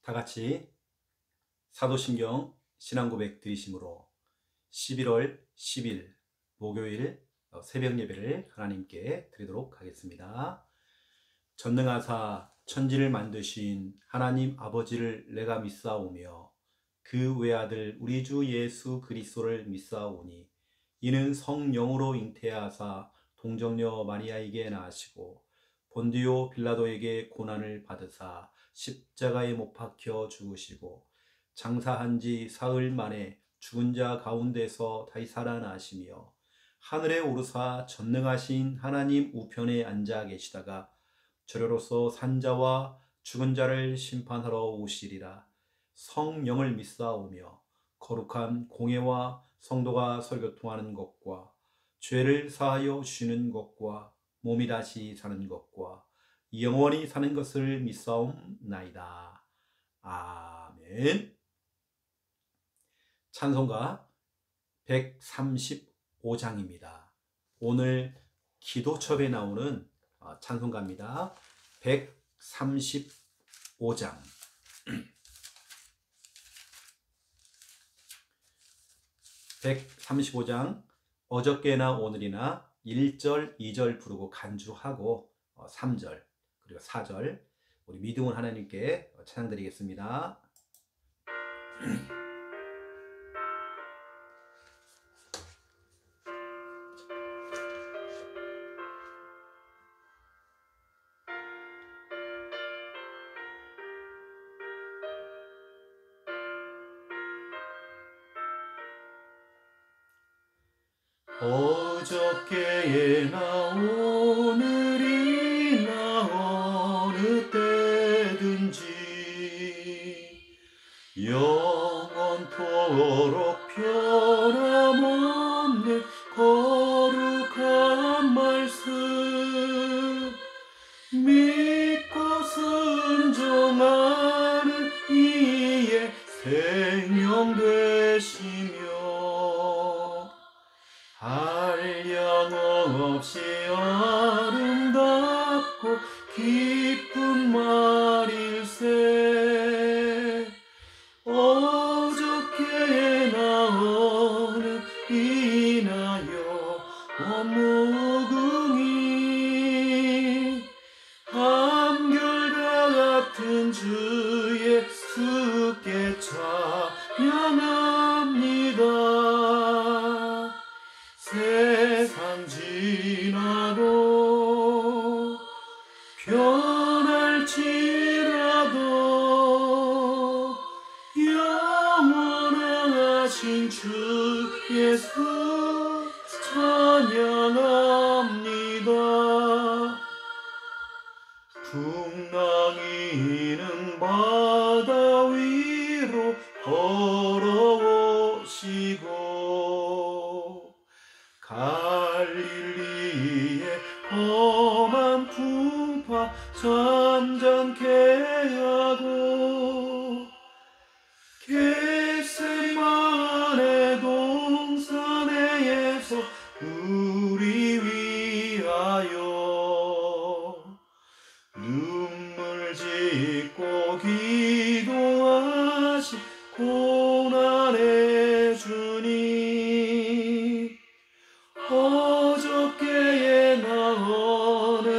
다 같이 사도신경 신앙고백 드리심으로 11월 10일 목요일 새벽 예배를 하나님께 드리도록 하겠습니다. 전능하사 천지를 만드신 하나님 아버지를 내가 믿사오며 그 외아들 우리 주 예수 그리스도를 믿사오니 이는 성령으로 잉태하사 동정녀 마리아에게 낳으시고 본디오 빌라도에게 고난을 받으사 십자가에 못 박혀 죽으시고 장사한 지 사흘 만에 죽은 자 가운데서 다시 살아나시며 하늘에 오르사 전능하신 하나님 우편에 앉아 계시다가 저로서 산자와 죽은 자를 심판하러 오시리라. 성령을 믿사오며 거룩한 공예와 성도가 설교통하는 것과 죄를 사하여 주시는 것과 몸이 다시 사는 것과 영원히 사는 것을 믿사옵나이다. 아멘. 찬송가 135장입니다. 오늘 기도첩에 나오는 찬송가입니다. 135장. 135장 어저께나 오늘이나 1절, 2절 부르고 간주하고 3절 그리고 4절 우리 믿음은 하나님께 찬양드리겠습니다. 어저께나 오늘이나 어느 때든지 영원토록 변함없는 거룩한 말씀 믿고 순종하는 이의 생명 되시며 한량없이 아름답고 기쁜 말일세 어저께나 오늘이나여 원무궁이 한결같은 주 예수께 찬양합니다. 세상 지나도 변할지라도 영원하신 주 예수 찬양합니다. 풍랑이는 바다 위로 걸어오시고 갈릴리의 험한 풍파 잠잠케 하고 겟세마네 동산에서 우리 위하여 눈물 짓고 기도하시 고난의 주님 어저께나 오늘이나여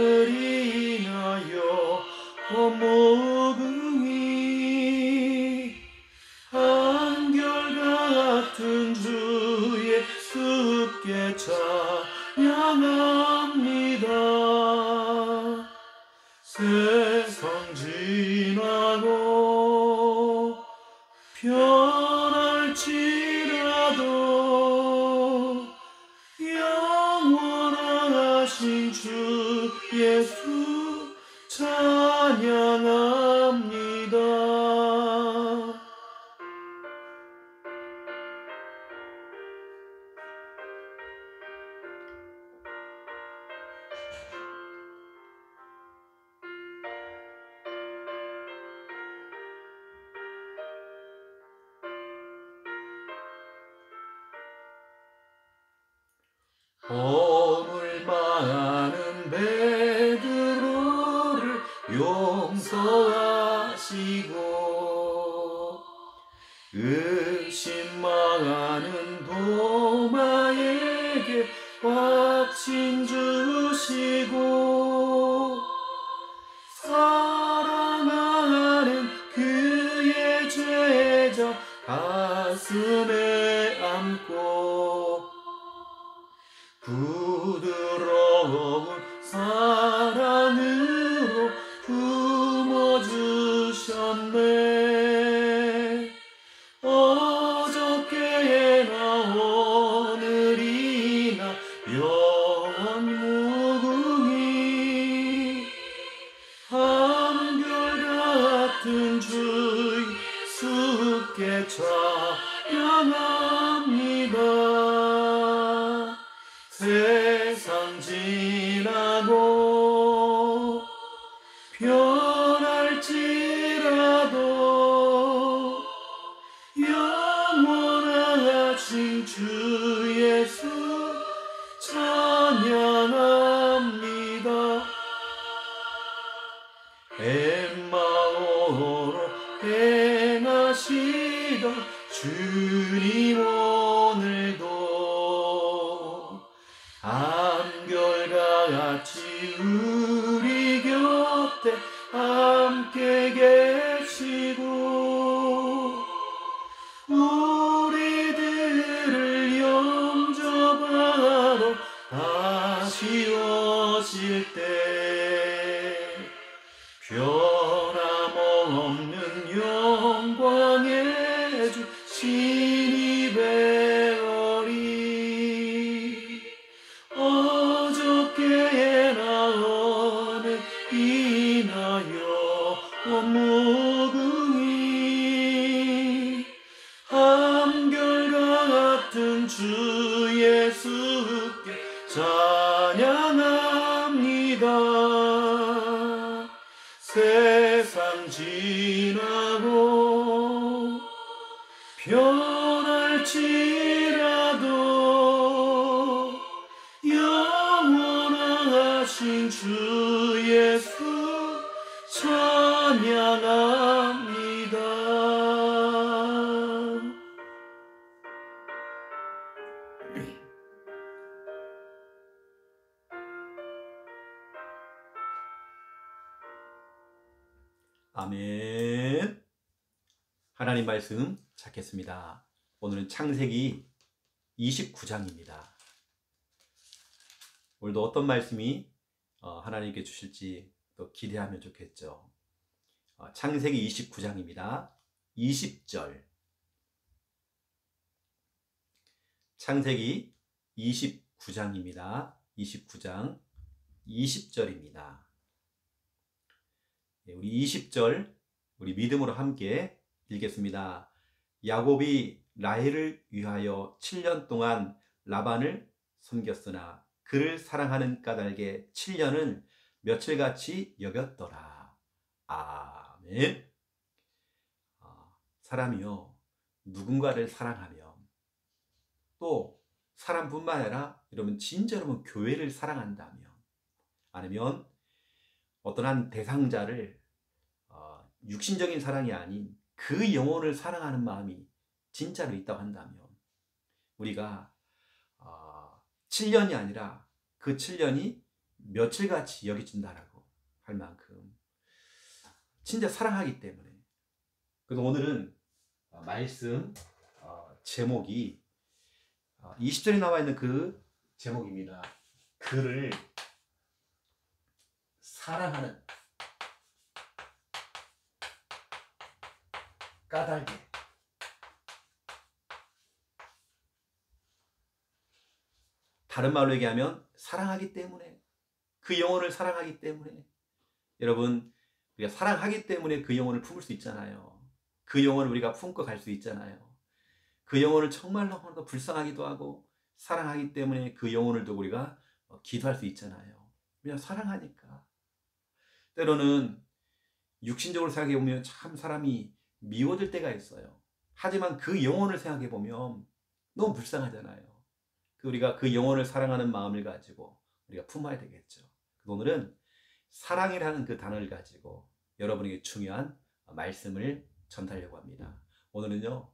원무궁이 한결같은 주 예수께 찬양합니다. 세상 지나고 변할지라도 영원하신 주 예수 찬양합니다. 허물 많은 베드로를 용서하시고 의심망하는 도마에게 확신 주시고 사랑하는 그의 죄적 가슴에 안고 부드러운 사랑으로 품어주셨네. 어저께나 오늘이나 영원무궁히 한결같은 주 예수께 찬양합니다. 세상 지나고 변할지라도 영원하신 주 예수 찬양합니다. 엠마오로 행하시던 주님 오늘도 한결같이 우리 곁에 함께 계시고 우리들을 영접하러 다시 오실 때 변함없는 영광의 주 신이 배우리. 어저께나 오늘이나 영원무궁히 한결같은 주 예수께 찬양합니다. 세상 지나고 변할지라도 영원하신 주 예수 찬양합니다. 아멘. 하나님 말씀 찾겠습니다. 오늘은 창세기 29장입니다. 오늘도 어떤 말씀이 하나님께 주실지 또 기대하면 좋겠죠. 창세기 29장입니다. 20절. 창세기 29장입니다. 29장 20절입니다. 우리 20절 우리 믿음으로 함께 읽겠습니다. 야곱이 라헬을 위하여 7년 동안 라반을 섬겼으나 그를 사랑하는 까닭에 7년은 며칠같이 여겼더라. 아멘. 사람이요, 누군가를 사랑하면 또 사람뿐만 아니라 여러분 진짜로 교회를 사랑한다면, 아니면 어떤 한 대상자를 육신적인 사랑이 아닌 그 영혼을 사랑하는 마음이 진짜로 있다고 한다면 우리가 7년이 아니라 그 7년이 며칠같이 여겨진다라고 할 만큼 진짜 사랑하기 때문에. 그래서 오늘은 말씀 제목이 20절에 나와 있는 그 제목입니다. 그를 사랑하는 까닭에. 다른 말로 얘기하면 사랑하기 때문에, 그 영혼을 사랑하기 때문에. 여러분, 우리가 사랑하기 때문에 그 영혼을 품을 수 있잖아요. 그 영혼을 우리가 품고 갈 수 있잖아요. 그 영혼을 정말로 불쌍하기도 하고 사랑하기 때문에 그 영혼을 두고 우리가 기도할 수 있잖아요. 그냥 사랑하니까. 때로는 육신적으로 생각해 보면 참 사람이 미워질 때가 있어요. 하지만 그 영혼을 생각해 보면 너무 불쌍하잖아요. 우리가 그 영혼을 사랑하는 마음을 가지고 우리가 품어야 되겠죠. 오늘은 사랑이라는 그 단어를 가지고 여러분에게 중요한 말씀을 전달하려고 합니다. 오늘은요,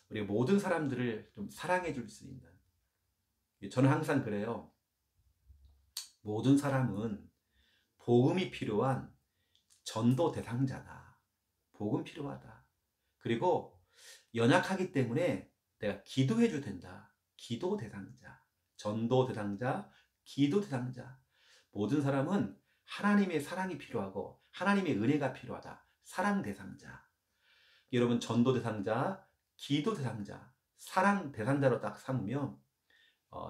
우리 모든 사람들을 좀 사랑해 줄 수 있는, 저는 항상 그래요. 모든 사람은 복음이 필요한 전도 대상자다. 복음 필요하다. 그리고 연약하기 때문에 내가 기도해 도 된다. 기도 대상자, 전도 대상자, 기도 대상자. 모든 사람은 하나님의 사랑이 필요하고 하나님의 은혜가 필요하다. 사랑 대상자. 여러분 전도 대상자, 기도 대상자, 사랑 대상자로 딱 삼으면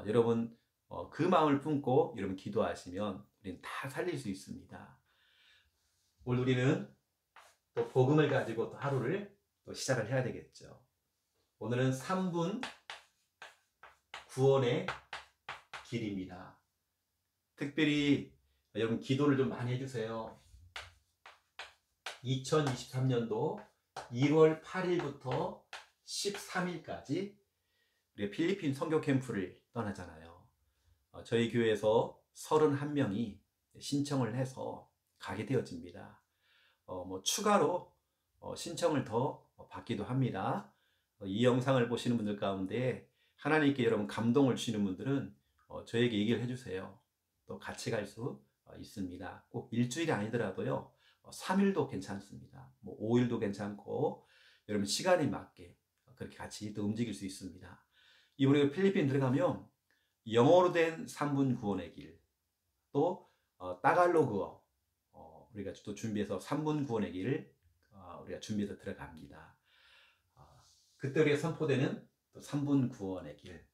여러분 그 마음을 품고 여러분 기도하시면 우리는 다 살릴 수 있습니다. 오늘 우리는 또 복음을 가지고 또 하루를 또 시작을 해야 되겠죠. 오늘은 3분 구원의 길입니다. 특별히 여러분 기도를 좀 많이 해주세요. 2023년도 1월 8일부터 13일까지 우리 필리핀 선교 캠프를 떠나잖아요. 저희 교회에서 31명이 신청을 해서 가게 되어집니다. 뭐 추가로 신청을 더 받기도 합니다. 이 영상을 보시는 분들 가운데 하나님께 여러분 감동을 주시는 분들은 저에게 얘기를 해주세요. 또 같이 갈 수 있습니다. 꼭 일주일이 아니더라도요. 3일도 괜찮습니다. 뭐 5일도 괜찮고 여러분 시간에 맞게 그렇게 같이 또 움직일 수 있습니다. 이번에 필리핀 들어가면 영어로 된 3분 구원의 길, 또 따갈로그어 우리가 또 준비해서 3분 구원의 길을 우리가 준비해서 들어갑니다. 그때 우리가 선포되는 또 3분 구원의 길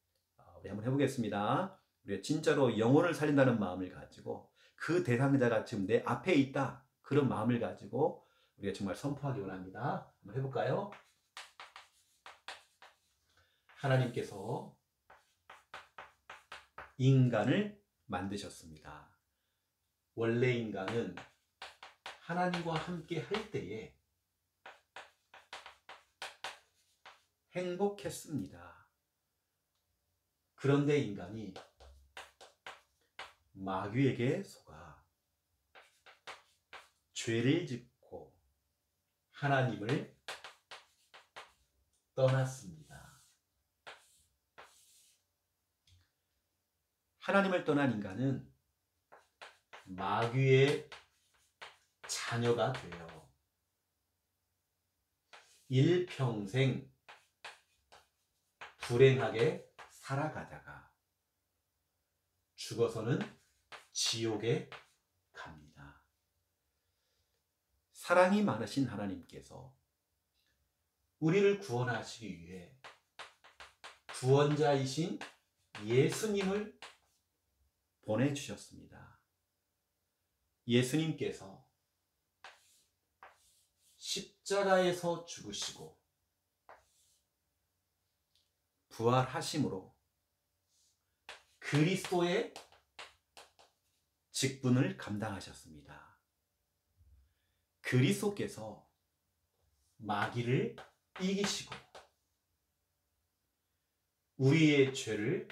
우리 한번 해보겠습니다. 우리가 진짜로 영혼을 살린다는 마음을 가지고 그 대상자가 지금 내 앞에 있다. 그런 마음을 가지고 우리가 정말 선포하기 원합니다. 한번 해볼까요? 하나님께서 인간을 만드셨습니다. 원래 인간은 하나님과 함께 할 때에 행복했습니다. 그런데 인간이 마귀에게 속아 죄를 짓고 하나님을 떠났습니다. 하나님을 떠난 인간은 마귀의 자녀가 되어 일평생 불행하게 살아가다가 죽어서는 지옥에 갑니다. 사랑이 많으신 하나님께서 우리를 구원하시기 위해 구원자이신 예수님을 보내주셨습니다. 예수님께서 십자가에서 죽으시고 부활하심으로 그리스도의 직분을 감당하셨습니다. 그리스도께서 마귀를 이기시고 우리의 죄를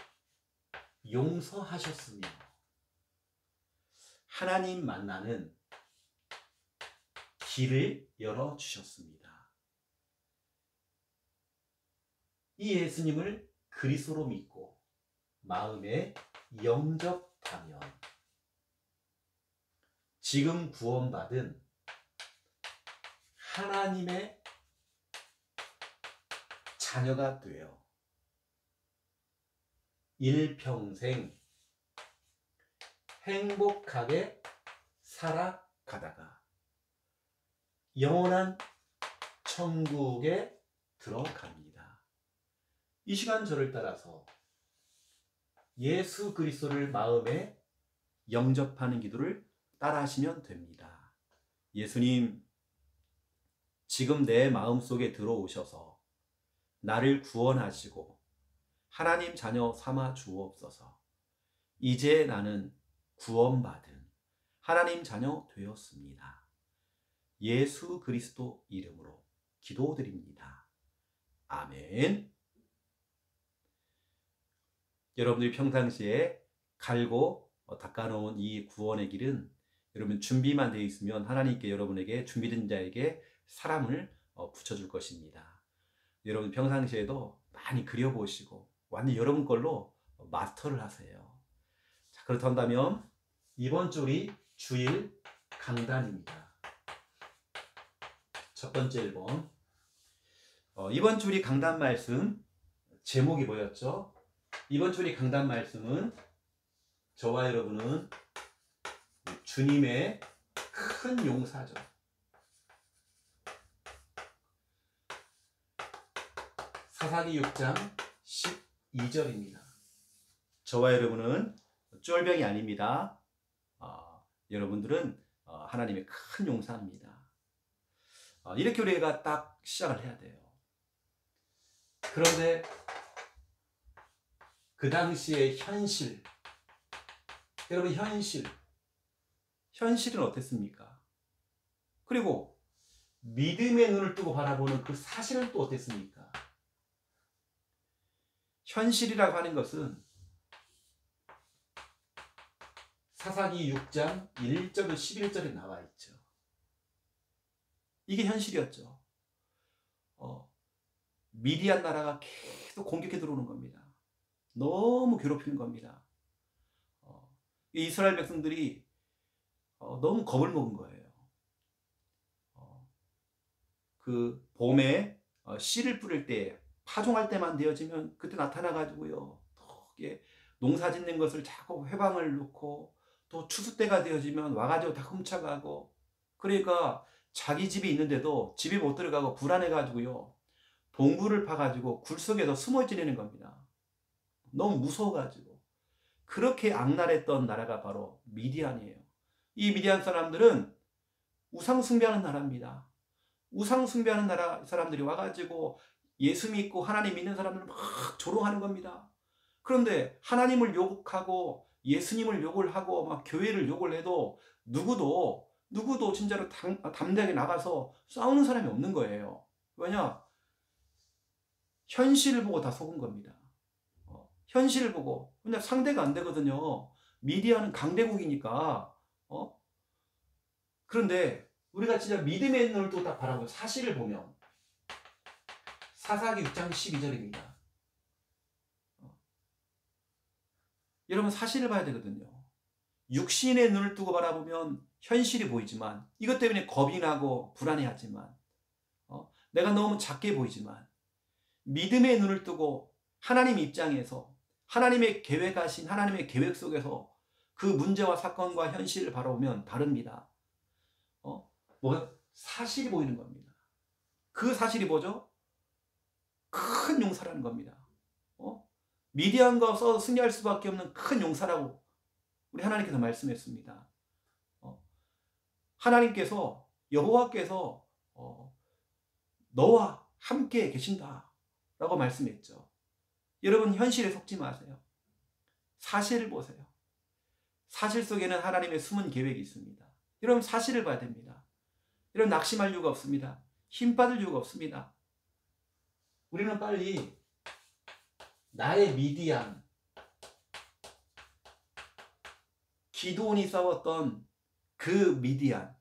용서하셨으며 하나님 만나는 길을 열어주셨습니다. 이 예수님을 그리스도로 믿고 마음에 영접하면 지금 구원받은 하나님의 자녀가 되어 일평생 행복하게 살아가다가 영원한 천국에 들어갑니다. 이 시간 저를 따라서 예수 그리스도를 마음에 영접하는 기도를 따라하시면 됩니다. 예수님, 지금 내 마음속에 들어오셔서 나를 구원하시고 하나님 자녀 삼아 주옵소서. 이제 나는 구원받은 하나님 자녀 되었습니다. 예수 그리스도 이름으로 기도드립니다. 아멘. 여러분들이 평상시에 갈고 닦아놓은 이 구원의 길은 여러분 준비만 되어 있으면 하나님께 여러분에게 준비된 자에게 사람을 붙여줄 것입니다. 여러분 평상시에도 많이 그려보시고 완전 여러분 걸로 마스터를 하세요. 자, 그렇다면 이번 주 우리 주일 강단입니다. 첫 번째 1번. 이번 주 우리 강단 말씀 제목이 뭐였죠? 이번 주 우리 강단 말씀은 저와 여러분은 주님의 큰 용사죠. 사사기 6장 12절입니다. 저와 여러분은 쫄병이 아닙니다. 여러분들은 하나님의 큰 용사입니다. 이렇게 우리가 딱 시작을 해야 돼요. 그런데 그 당시의 현실, 여러분 현실은 어땠습니까? 그리고 믿음의 눈을 뜨고 바라보는 그 사실은 또 어땠습니까? 현실이라고 하는 것은 사사기 6장 1절부터 11절에 나와 있죠. 이게 현실이었죠. 미디안 나라가 계속 공격해 들어오는 겁니다. 너무 괴롭히는 겁니다. 이스라엘 백성들이 너무 겁을 먹은 거예요. 그 봄에 씨를 뿌릴 때 파종할 때만 되어지면 그때 나타나가지고요. 또 이게 농사 짓는 것을 자꾸 회방을 놓고 또 추수 때가 되어지면 와가지고 다 훔쳐가고, 그러니까 자기 집이 있는데도 집에 못 들어가고 불안해가지고요. 동굴을 파가지고 굴 속에서 숨어 지내는 겁니다. 너무 무서워가지고. 그렇게 악랄했던 나라가 바로 미디안이에요. 이 미디안 사람들은 우상 숭배하는 나라입니다. 우상 숭배하는 나라 사람들이 와가지고 예수 믿고 하나님 믿는 사람들 막 조롱하는 겁니다. 그런데 하나님을 욕하고 예수님을 욕을 하고 막 교회를 욕을 해도 누구도 진짜로 담대하게 나가서 싸우는 사람이 없는 거예요. 왜냐? 현실을 보고 다 속은 겁니다. 현실을 보고. 근데 상대가 안 되거든요. 미디어는 강대국이니까. 그런데 우리가 진짜 믿음의 눈을 또 딱 바라보고 사실을 보면 사사기 6장 12절입니다. 여러분 사실을 봐야 되거든요. 육신의 눈을 뜨고 바라보면 현실이 보이지만, 이것 때문에 겁이 나고 불안해하지만, 내가 너무 작게 보이지만, 믿음의 눈을 뜨고 하나님 입장에서 하나님의 계획하신 하나님의 계획 속에서 그 문제와 사건과 현실을 바라보면 다릅니다. 사실이 보이는 겁니다. 그 사실이 뭐죠? 큰 용사라는 겁니다. 미디안과 싸워 승리할 수밖에 없는 큰 용사라고 우리 하나님께서 말씀했습니다. 하나님께서, 여호와께서 너와 함께 계신다 라고 말씀했죠. 여러분 현실에 속지 마세요. 사실을 보세요. 사실 속에는 하나님의 숨은 계획이 있습니다. 여러분 사실을 봐야 됩니다. 여러분 낙심할 이유가 없습니다. 힘 빠질 이유가 없습니다. 우리는 빨리 나의 미디안, 기드온이 싸웠던 그 미디안,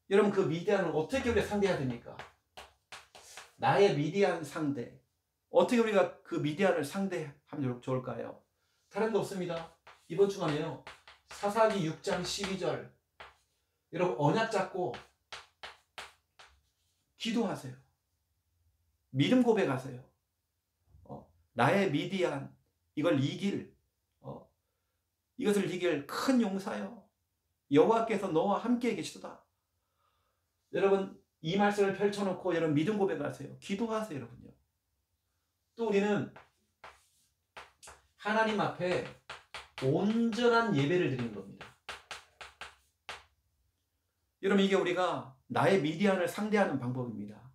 여러분 그 미디안을 어떻게 우리가 상대해야 됩니까? 나의 미디안 상대, 어떻게 우리가 그 미디안을 상대하면 좋을까요? 다른 거 없습니다. 이번 주간에요, 사사기 6장 12절 여러분 언약 잡고 기도하세요. 믿음 고백하세요. 나의 미디안, 이것을 이길 큰 용사요, 여호와께서 너와 함께 계시도다. 여러분 이 말씀을 펼쳐놓고 여러분 믿음 고백하세요. 기도하세요. 여러분요. 또 우리는 하나님 앞에 온전한 예배를 드리는 겁니다. 여러분 이게 우리가 나의 미디안을 상대하는 방법입니다.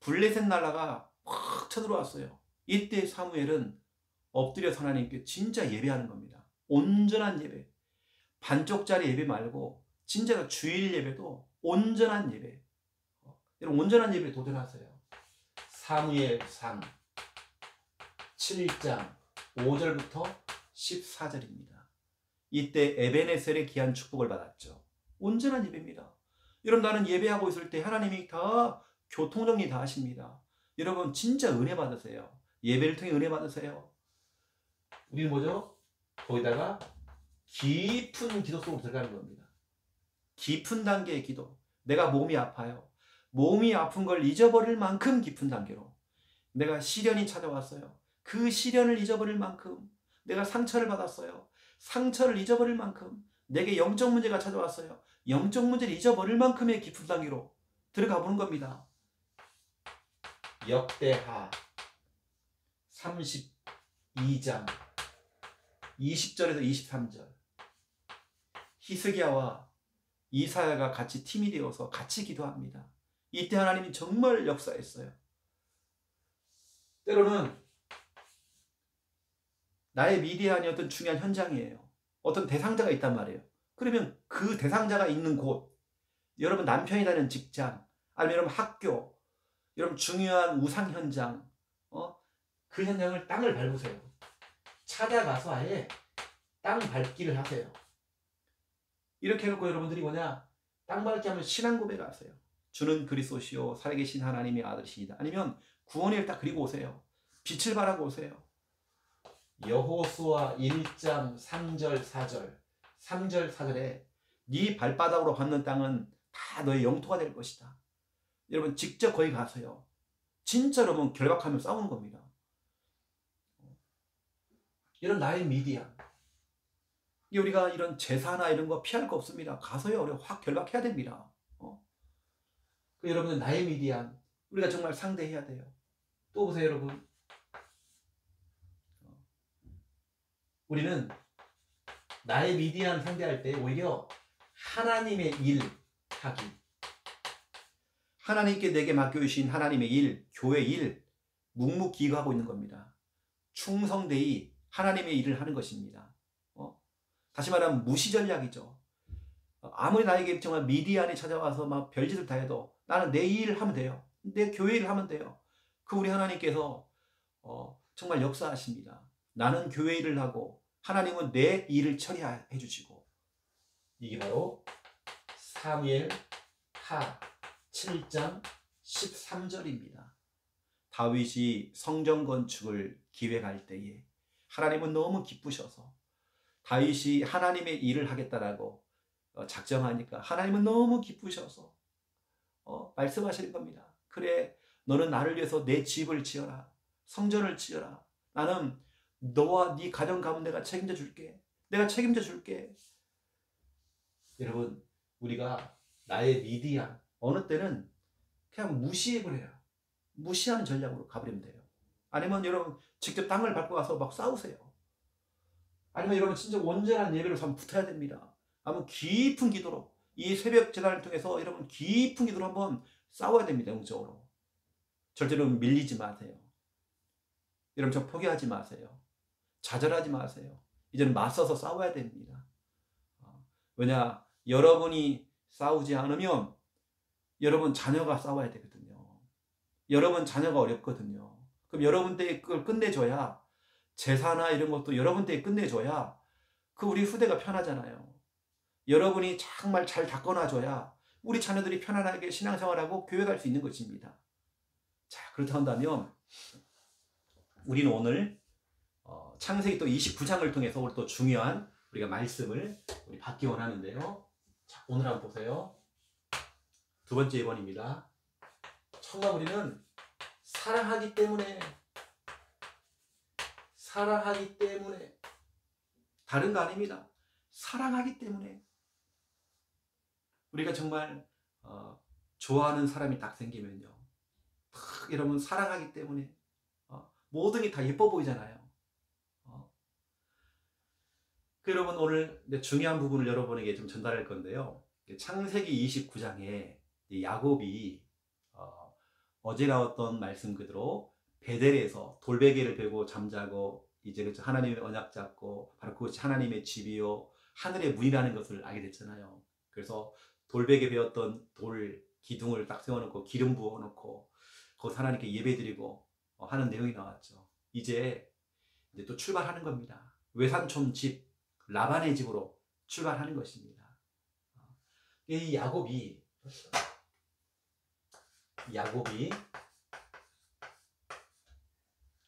블레셋 나라가 확 쳐들어왔어요. 이때 사무엘은 엎드려서 하나님께 진짜 예배하는 겁니다. 온전한 예배, 반쪽짜리 예배 말고 진짜로 주일 예배도 온전한 예배. 여러분 온전한 예배에 도전하세요. 사무엘상 7장 5절부터 14절입니다. 이때 에베네셀의 귀한 축복을 받았죠. 온전한 예배입니다. 여러분 나는 예배하고 있을 때 하나님이 다 교통정리 다 하십니다. 여러분 진짜 은혜 받으세요. 예배를 통해 은혜 받으세요. 우리는 뭐죠? 거기다가 깊은 기도 속으로 들어가는 겁니다. 깊은 단계의 기도. 내가 몸이 아파요. 몸이 아픈 걸 잊어버릴 만큼 깊은 단계로. 내가 시련이 찾아왔어요. 그 시련을 잊어버릴 만큼. 내가 상처를 받았어요. 상처를 잊어버릴 만큼. 내게 영적 문제가 찾아왔어요. 영적 문제를 잊어버릴 만큼의 깊은 단계로 들어가 보는 겁니다. 역대하 32장 20절에서 23절. 히스기야와 이사야가 같이 팀이 되어서 같이 기도합니다. 이때 하나님이 정말 역사했어요. 때로는 나의 미디안이 어떤 중요한 현장이에요. 어떤 대상자가 있단 말이에요. 그러면 그 대상자가 있는 곳, 여러분 남편이 다니는 직장, 아니면 여러분 학교, 여러분 중요한 우상 현장, 그 현장을 땅을 밟으세요. 찾아가서 아예 땅 밟기를 하세요. 이렇게 해놓고 여러분들이 뭐냐? 땅 밟기 하면 신앙 고백하세요. 주는 그리스도시요 살아계신 하나님의 아들이시다. 아니면 구원의 일 딱 그리고 오세요. 빛을 발하고 오세요. 여호수아 1장 3절 4절 3절 4절에 네 발바닥으로 밟는 땅은 다 너의 영토가 될 것이다. 여러분 직접 거기 가세요. 진짜 여러분 결박하며 싸우는 겁니다. 이런 나의 미디안. 우리가 이런 제사나 이런 거 피할 거 없습니다. 가서요. 우리가 확 결박해야 됩니다. 여러분은 나의 미디안. 우리가 정말 상대해야 돼요. 또 보세요 여러분. 우리는 나의 미디안 상대할 때 오히려 하나님의 일 하기. 하나님께 내게 맡겨주신 하나님의 일, 교회 일, 묵묵기거하고 있는 겁니다. 충성되이 하나님의 일을 하는 것입니다. 다시 말하면 무시전략이죠. 아무리 나에게 정말 미디안이 찾아와서 막 별짓을 다 해도 나는 내 일을 하면 돼요. 내 교회 일을 하면 돼요. 그 우리 하나님께서 정말 역사하십니다. 나는 교회 일을 하고 하나님은 내 일을 처리해 주시고. 이게 바로 사무엘 하 7장 13절입니다. 다윗이 성전 건축을 기획할 때에 하나님은 너무 기쁘셔서 다윗이 하나님의 일을 하겠다라고 작정하니까 하나님은 너무 기쁘셔서 말씀하시는 겁니다. 그래, 너는 나를 위해서 내 집을 지어라. 성전을 지어라. 나는 너와 네 가정 가운데 내가 책임져 줄게. 내가 책임져 줄게. 여러분, 우리가 나의 미디안 어느 때는 그냥 무시해버려요. 무시하는 전략으로 가버리면 돼요. 아니면 여러분 직접 땅을 밟고 가서 막 싸우세요. 아니면 여러분 진짜 온전한 예배로 한번 붙어야 됩니다. 한번 깊은 기도로 이 새벽 제단을 통해서 여러분 깊은 기도로 한번 싸워야 됩니다. 영적으로. 절대로 밀리지 마세요. 여러분 저 포기하지 마세요. 좌절하지 마세요. 이제는 맞서서 싸워야 됩니다. 왜냐? 여러분이 싸우지 않으면 여러분 자녀가 싸워야 되거든요. 여러분 자녀가 어렵거든요. 그럼 여러분 때 그걸 끝내줘야 제사나 이런 것도 여러분 때 끝내줘야 그 우리 후대가 편하잖아요. 여러분이 정말 잘 닦아놔줘야 우리 자녀들이 편안하게 신앙생활하고 교회 갈 수 있는 것입니다. 자, 그렇다 한다면 우리는 오늘 창세기 또 29장을 통해서 오늘 또 중요한 우리가 말씀을 우리 받기 원하는데요. 자, 오늘 한번 보세요. 두 번째 예번입니다. 정말 우리는 사랑하기 때문에 다른 거 아닙니다. 사랑하기 때문에 우리가 정말 좋아하는 사람이 딱 생기면요. 여러분 사랑하기 때문에 모든 게 다 예뻐 보이잖아요. 여러분 오늘 중요한 부분을 여러분에게 좀 전달할 건데요. 창세기 29장에 야곱이 어제 나왔던 말씀 그대로 베델에서 돌베개를 베고 잠자고 이제 하나님의 언약 잡고 바로 그것이 하나님의 집이요 하늘의 문이라는 것을 알게 됐잖아요. 그래서 돌베개 베었던 돌 기둥을 딱 세워놓고 기름 부어놓고 거기서 하나님께 예배드리고 하는 내용이 나왔죠. 이제 또 출발하는 겁니다. 외삼촌 집 라반의 집으로 출발하는 것입니다. 이 야곱이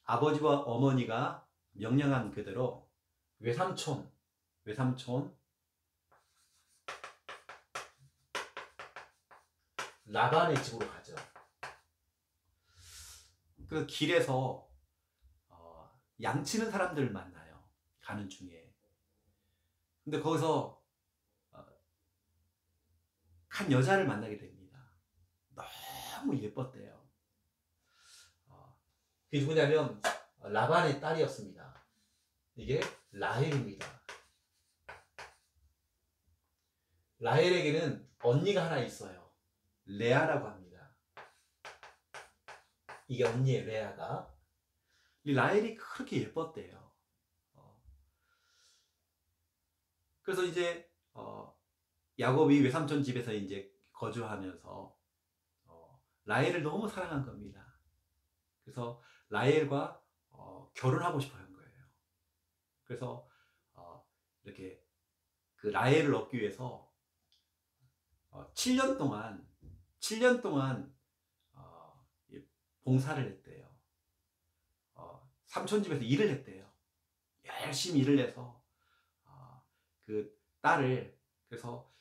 아버지와 어머니가 명령한 그대로 외삼촌 라반의 집으로 가죠. 그 길에서 양치는 사람들을 만나요. 가는 중에. 근데 거기서 한 여자를 만나게 됩니다. 너무 예뻤대요. 그게 누구냐면 라반의 딸이었습니다. 이게 라헬입니다. 라헬에게는 언니가 하나 있어요. 레아라고 합니다. 이게 언니의 레아가. 이 라헬이 그렇게 예뻤대요. 그래서 이제 야곱이 외삼촌 집에서 이제 거주하면서 라헬을 너무 사랑한 겁니다. 그래서 라헬과 결혼하고 싶어 한 거예요. 그래서 이렇게 그 라헬을 얻기 위해서 7년 동안 봉사를 했대요. 삼촌 집에서 일을 했대요. 열심히 일을 해서 그 딸을, 그래서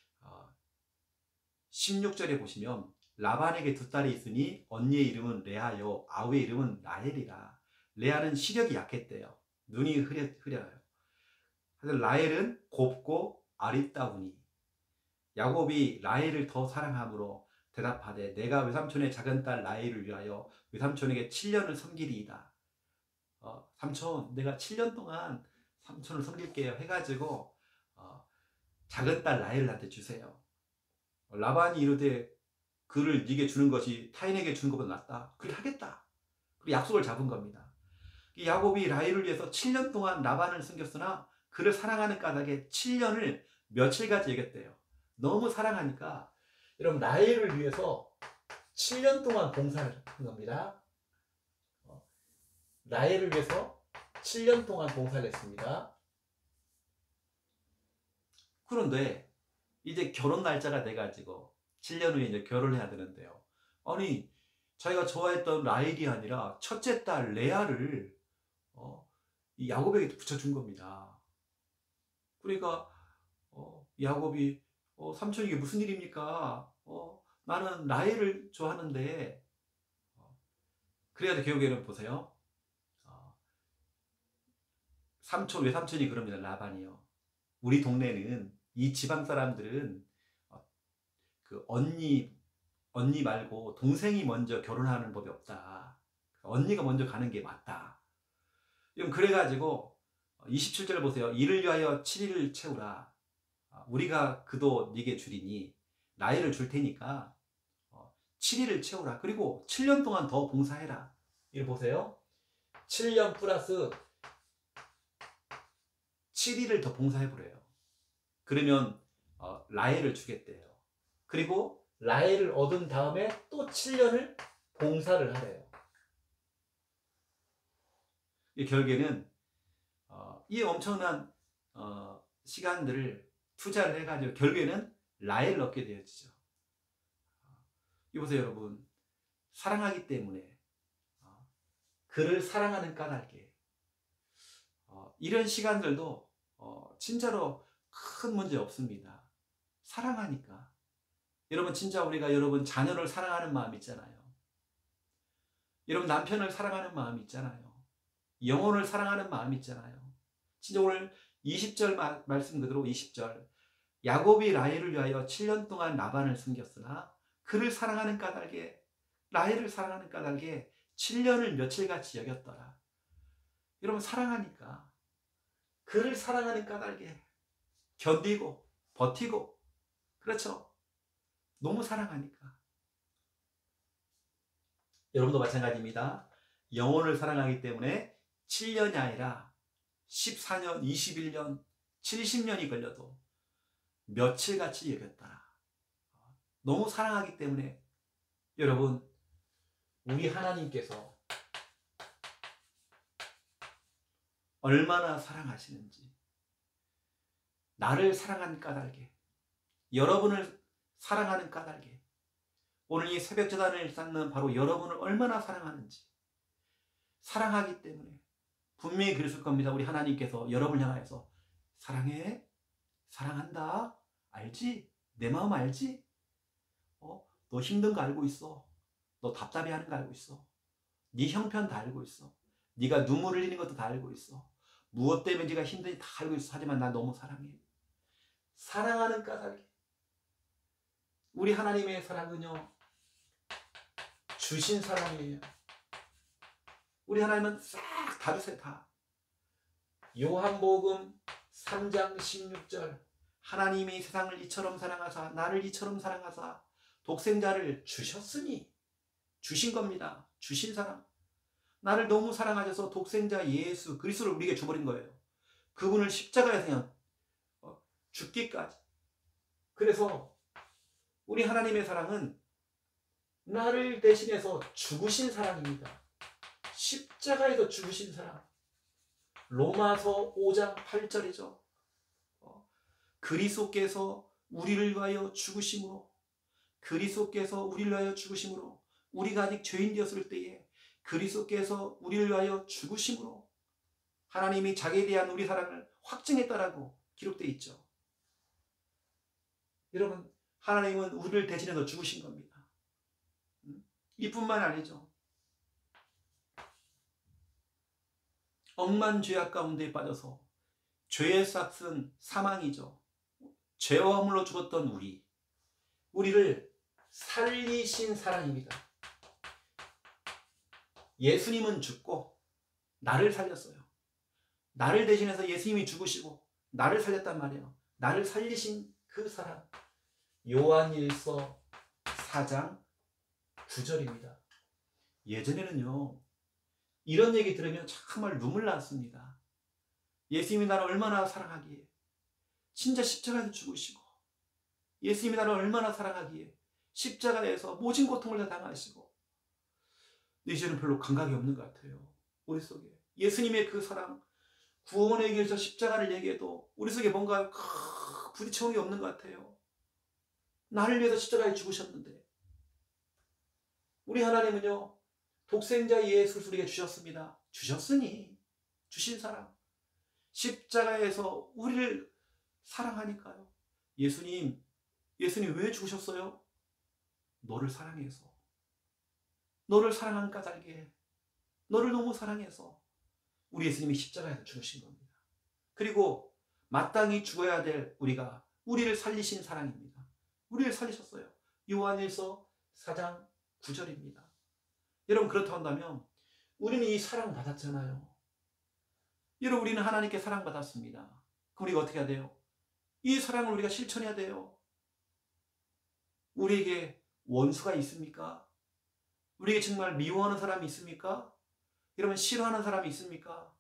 16절에 보시면 라반에게 두 딸이 있으니 언니의 이름은 레아요 아우의 이름은 라헬이라. 레아는 시력이 약했대요. 눈이 흐려요. 그래서 라헬은 곱고 아리따우니 야곱이 라헬을 더 사랑함으로 대답하되 내가 외삼촌의 작은 딸 라헬을 위하여 외삼촌에게 7년을 섬기리이다. 삼촌, 내가 7년 동안 삼촌을 섬길게요 해가지고 작은 딸 라헬을 나한테 주세요. 라반이 이르되 그를 네게 주는 것이 타인에게 주는 것보다 낫다. 그래 하겠다. 그리고 약속을 잡은 겁니다. 야곱이 라헬을 위해서 7년 동안 라반을 섬겼으나 그를 사랑하는 까닭에 7년을 며칠까지 여겼대요. 너무 사랑하니까 여러분 라헬을 위해서 7년 동안 봉사를 한 겁니다. 라헬을 위해서 7년 동안 봉사를 했습니다. 그런데 이제 결혼 날짜가 돼가지고 7년 후에 이제 결혼해야 되는데요. 아니 자기가 좋아했던 라헬이 아니라 첫째 딸 레아를 이 야곱에게 붙여준 겁니다. 그러니까 야곱이 삼촌 이게 무슨 일입니까? 나는 라헬을 좋아하는데 그래야 결국에는 보세요. 삼촌 외삼촌이 그럽니다. 라반이요. 우리 동네는 이 지방 사람들은 그 언니 말고 동생이 먼저 결혼하는 법이 없다. 언니가 먼저 가는 게 맞다. 그래가지고 27절 보세요. 이를 위하여 7일을 채우라. 우리가 그도 네게 주리니 라헬을 줄 테니까 7일을 채우라. 그리고 7년 동안 더 봉사해라. 이를 보세요. 7년 플러스 7일을 더 봉사해보래요. 그러면 라헬을 주겠대요. 그리고 라헬을 얻은 다음에 또 7년을 봉사를 하래요. 이 결국에는 이 엄청난 시간들을 투자를 해가지고 결국에는 라헬을 얻게 되어지죠. 이보세요 여러분. 사랑하기 때문에 그를 사랑하는 까닭에 이런 시간들도 진짜로 큰 문제 없습니다. 사랑하니까. 여러분 진짜 우리가 여러분 자녀를 사랑하는 마음 있잖아요. 여러분 남편을 사랑하는 마음 있잖아요. 영혼을 사랑하는 마음 있잖아요. 진짜 오늘 20절 말씀 그대로 20절 야곱이 라헬을 위하여 7년 동안 라반을 숨겼으나 그를 사랑하는 까닭에 라헬을 사랑하는 까닭에 7년을 며칠같이 여겼더라. 여러분 사랑하니까 그를 사랑하는 까닭에 견디고 버티고 그렇죠. 너무 사랑하니까. 여러분도 마찬가지입니다. 영혼을 사랑하기 때문에 7년이 아니라 14년, 21년, 70년이 걸려도 며칠같이 여겼다. 너무 사랑하기 때문에 여러분 우리 하나님께서 얼마나 사랑하시는지 나를 사랑하는 까닭에 여러분을 사랑하는 까닭에 오늘 이 새벽 제단을 쌓는 바로 여러분을 얼마나 사랑하는지 사랑하기 때문에. 분명히 그랬을 겁니다. 우리 하나님께서 여러분을 향하여서 사랑해? 사랑한다? 알지? 내 마음 알지? 너 힘든 거 알고 있어. 너 답답해하는 거 알고 있어. 네 형편 다 알고 있어. 네가 눈물 흘리는 것도 다 알고 있어. 무엇 때문에 네가 힘든지 다 알고 있어. 하지만 나 너무 사랑해. 사랑하는 까닭에. 우리 하나님의 사랑은요, 주신 사랑이에요. 우리 하나님은 싹 다르세요. 다. 요한복음 3장 16절 하나님이 세상을 이처럼 사랑하사 나를 이처럼 사랑하사 독생자를 주셨으니, 주신 겁니다. 주신 사랑. 나를 너무 사랑하셔서 독생자 예수 그리스도를 우리에게 줘버린 거예요. 그분을 십자가에 그냥 죽기까지. 그래서 우리 하나님의 사랑은 나를 대신해서 죽으신 사랑입니다. 십자가에서 죽으신 사랑. 로마서 5장 8절이죠. 그리스도께서 우리를 위하여 죽으심으로, 그리스도께서 우리를 위하여 죽으심으로, 우리가 아직 죄인 되었을 때에 그리스도께서 우리를 위하여 죽으심으로 하나님이 자기에 대한 우리 사랑을 확증했다라고 기록되어 있죠. 여러분, 하나님은 우리를 대신해서 죽으신 겁니다. 이뿐만 아니죠. 억만 죄악 가운데 빠져서 죄의 삭은 사망이죠. 죄와 허물로 죽었던 우리를 살리신 사랑입니다. 예수님은 죽고 나를 살렸어요. 나를 대신해서 예수님이 죽으시고 나를 살렸단 말이에요. 나를 살리신 그 사랑. 요한일서 4장 9절입니다. 예전에는요, 이런 얘기 들으면 정말 눈물 났습니다. 예수님이 나를 얼마나 사랑하기에, 진짜 십자가에서 죽으시고, 예수님이 나를 얼마나 사랑하기에 십자가에서 모진 고통을 다 당하시고. 이제는 별로 감각이 없는 것 같아요. 우리 속에 예수님의 그 사랑, 구원의 길에서 십자가를 얘기해도 우리 속에 뭔가 부딪혀오는 게 없는 것 같아요. 나를 위해서 십자가에 죽으셨는데, 우리 하나님은요, 독생자 예수를 우리에게 주셨습니다. 주셨으니, 주신 사랑. 십자가에서 우리를 사랑하니까요. 예수님 왜 죽으셨어요? 너를 사랑해서. 너를 사랑한 까닭에, 너를 너무 사랑해서 우리 예수님이 십자가에서 죽으신 겁니다. 그리고 마땅히 죽어야 될 우리를 살리신 사랑입니다. 우리를 살리셨어요. 요한일서 4장 9절입니다. 여러분, 그렇다고 한다면 우리는 이 사랑 받았잖아요. 여러분, 우리는 하나님께 사랑받았습니다. 그럼 우리가 어떻게 해야 돼요? 이 사랑을 우리가 실천해야 돼요. 우리에게 원수가 있습니까? 우리에게 정말 미워하는 사람이 있습니까? 여러분, 싫어하는 사람이 있습니까?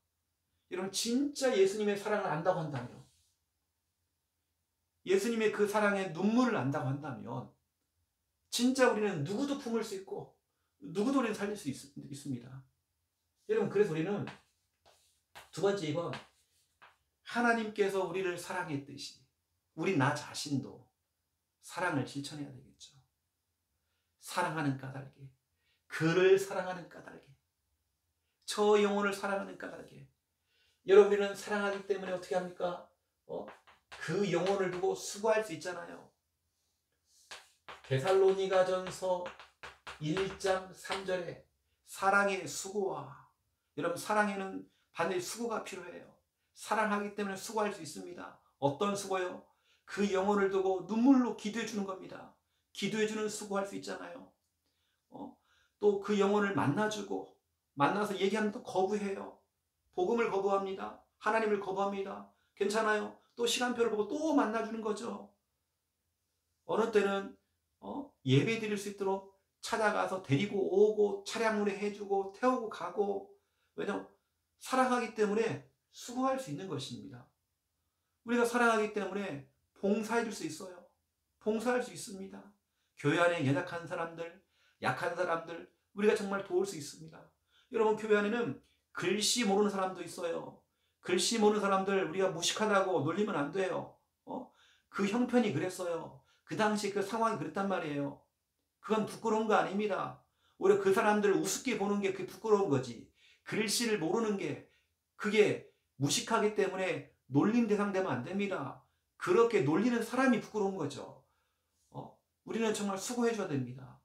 여러분, 진짜 예수님의 사랑을 안다고 한다면, 예수님의 그 사랑의 눈물을 안다고 한다면 진짜 우리는 누구도 품을 수 있고 누구도 우리는 살릴 수 있습니다. 여러분, 그래서 우리는 두 번째, 이건 하나님께서 우리를 사랑했듯이 우리 나 자신도 사랑을 실천해야 되겠죠. 사랑하는 까닭에, 그를 사랑하는 까닭에, 저 영혼을 사랑하는 까닭에. 여러분, 우리는 사랑하기 때문에 어떻게 합니까? 그 영혼을 두고 수고할 수 있잖아요. 데살로니가전서 1장 3절에 사랑의 수고와, 여러분, 사랑에는 반드시 수고가 필요해요. 사랑하기 때문에 수고할 수 있습니다. 어떤 수고요? 그 영혼을 두고 눈물로 기도해 주는 겁니다. 기도해 주는 수고할 수 있잖아요. 또 그 영혼을 만나주고, 만나서 얘기하면 또 거부해요. 복음을 거부합니다. 하나님을 거부합니다. 괜찮아요. 또 시간표를 보고 또 만나주는 거죠. 어느 때는 예배 드릴 수 있도록 찾아가서 데리고 오고, 차량 운행해주고, 태우고 가고. 왜냐하면 사랑하기 때문에 수고할 수 있는 것입니다. 우리가 사랑하기 때문에 봉사해 줄 수 있어요. 봉사할 수 있습니다. 교회 안에 연약한 사람들, 약한 사람들, 우리가 정말 도울 수 있습니다. 여러분, 교회 안에는 글씨 모르는 사람도 있어요. 글씨 모르는 사람들 우리가 무식하다고 놀리면 안 돼요. 그 형편이 그랬어요. 그 당시 그 상황이 그랬단 말이에요. 그건 부끄러운 거 아닙니다. 오히려 그 사람들을 우습게 보는 게 그게 부끄러운 거지. 글씨를 모르는 게 그게 무식하기 때문에 놀림 대상 되면 안 됩니다. 그렇게 놀리는 사람이 부끄러운 거죠. 우리는 정말 수고해 줘야 됩니다.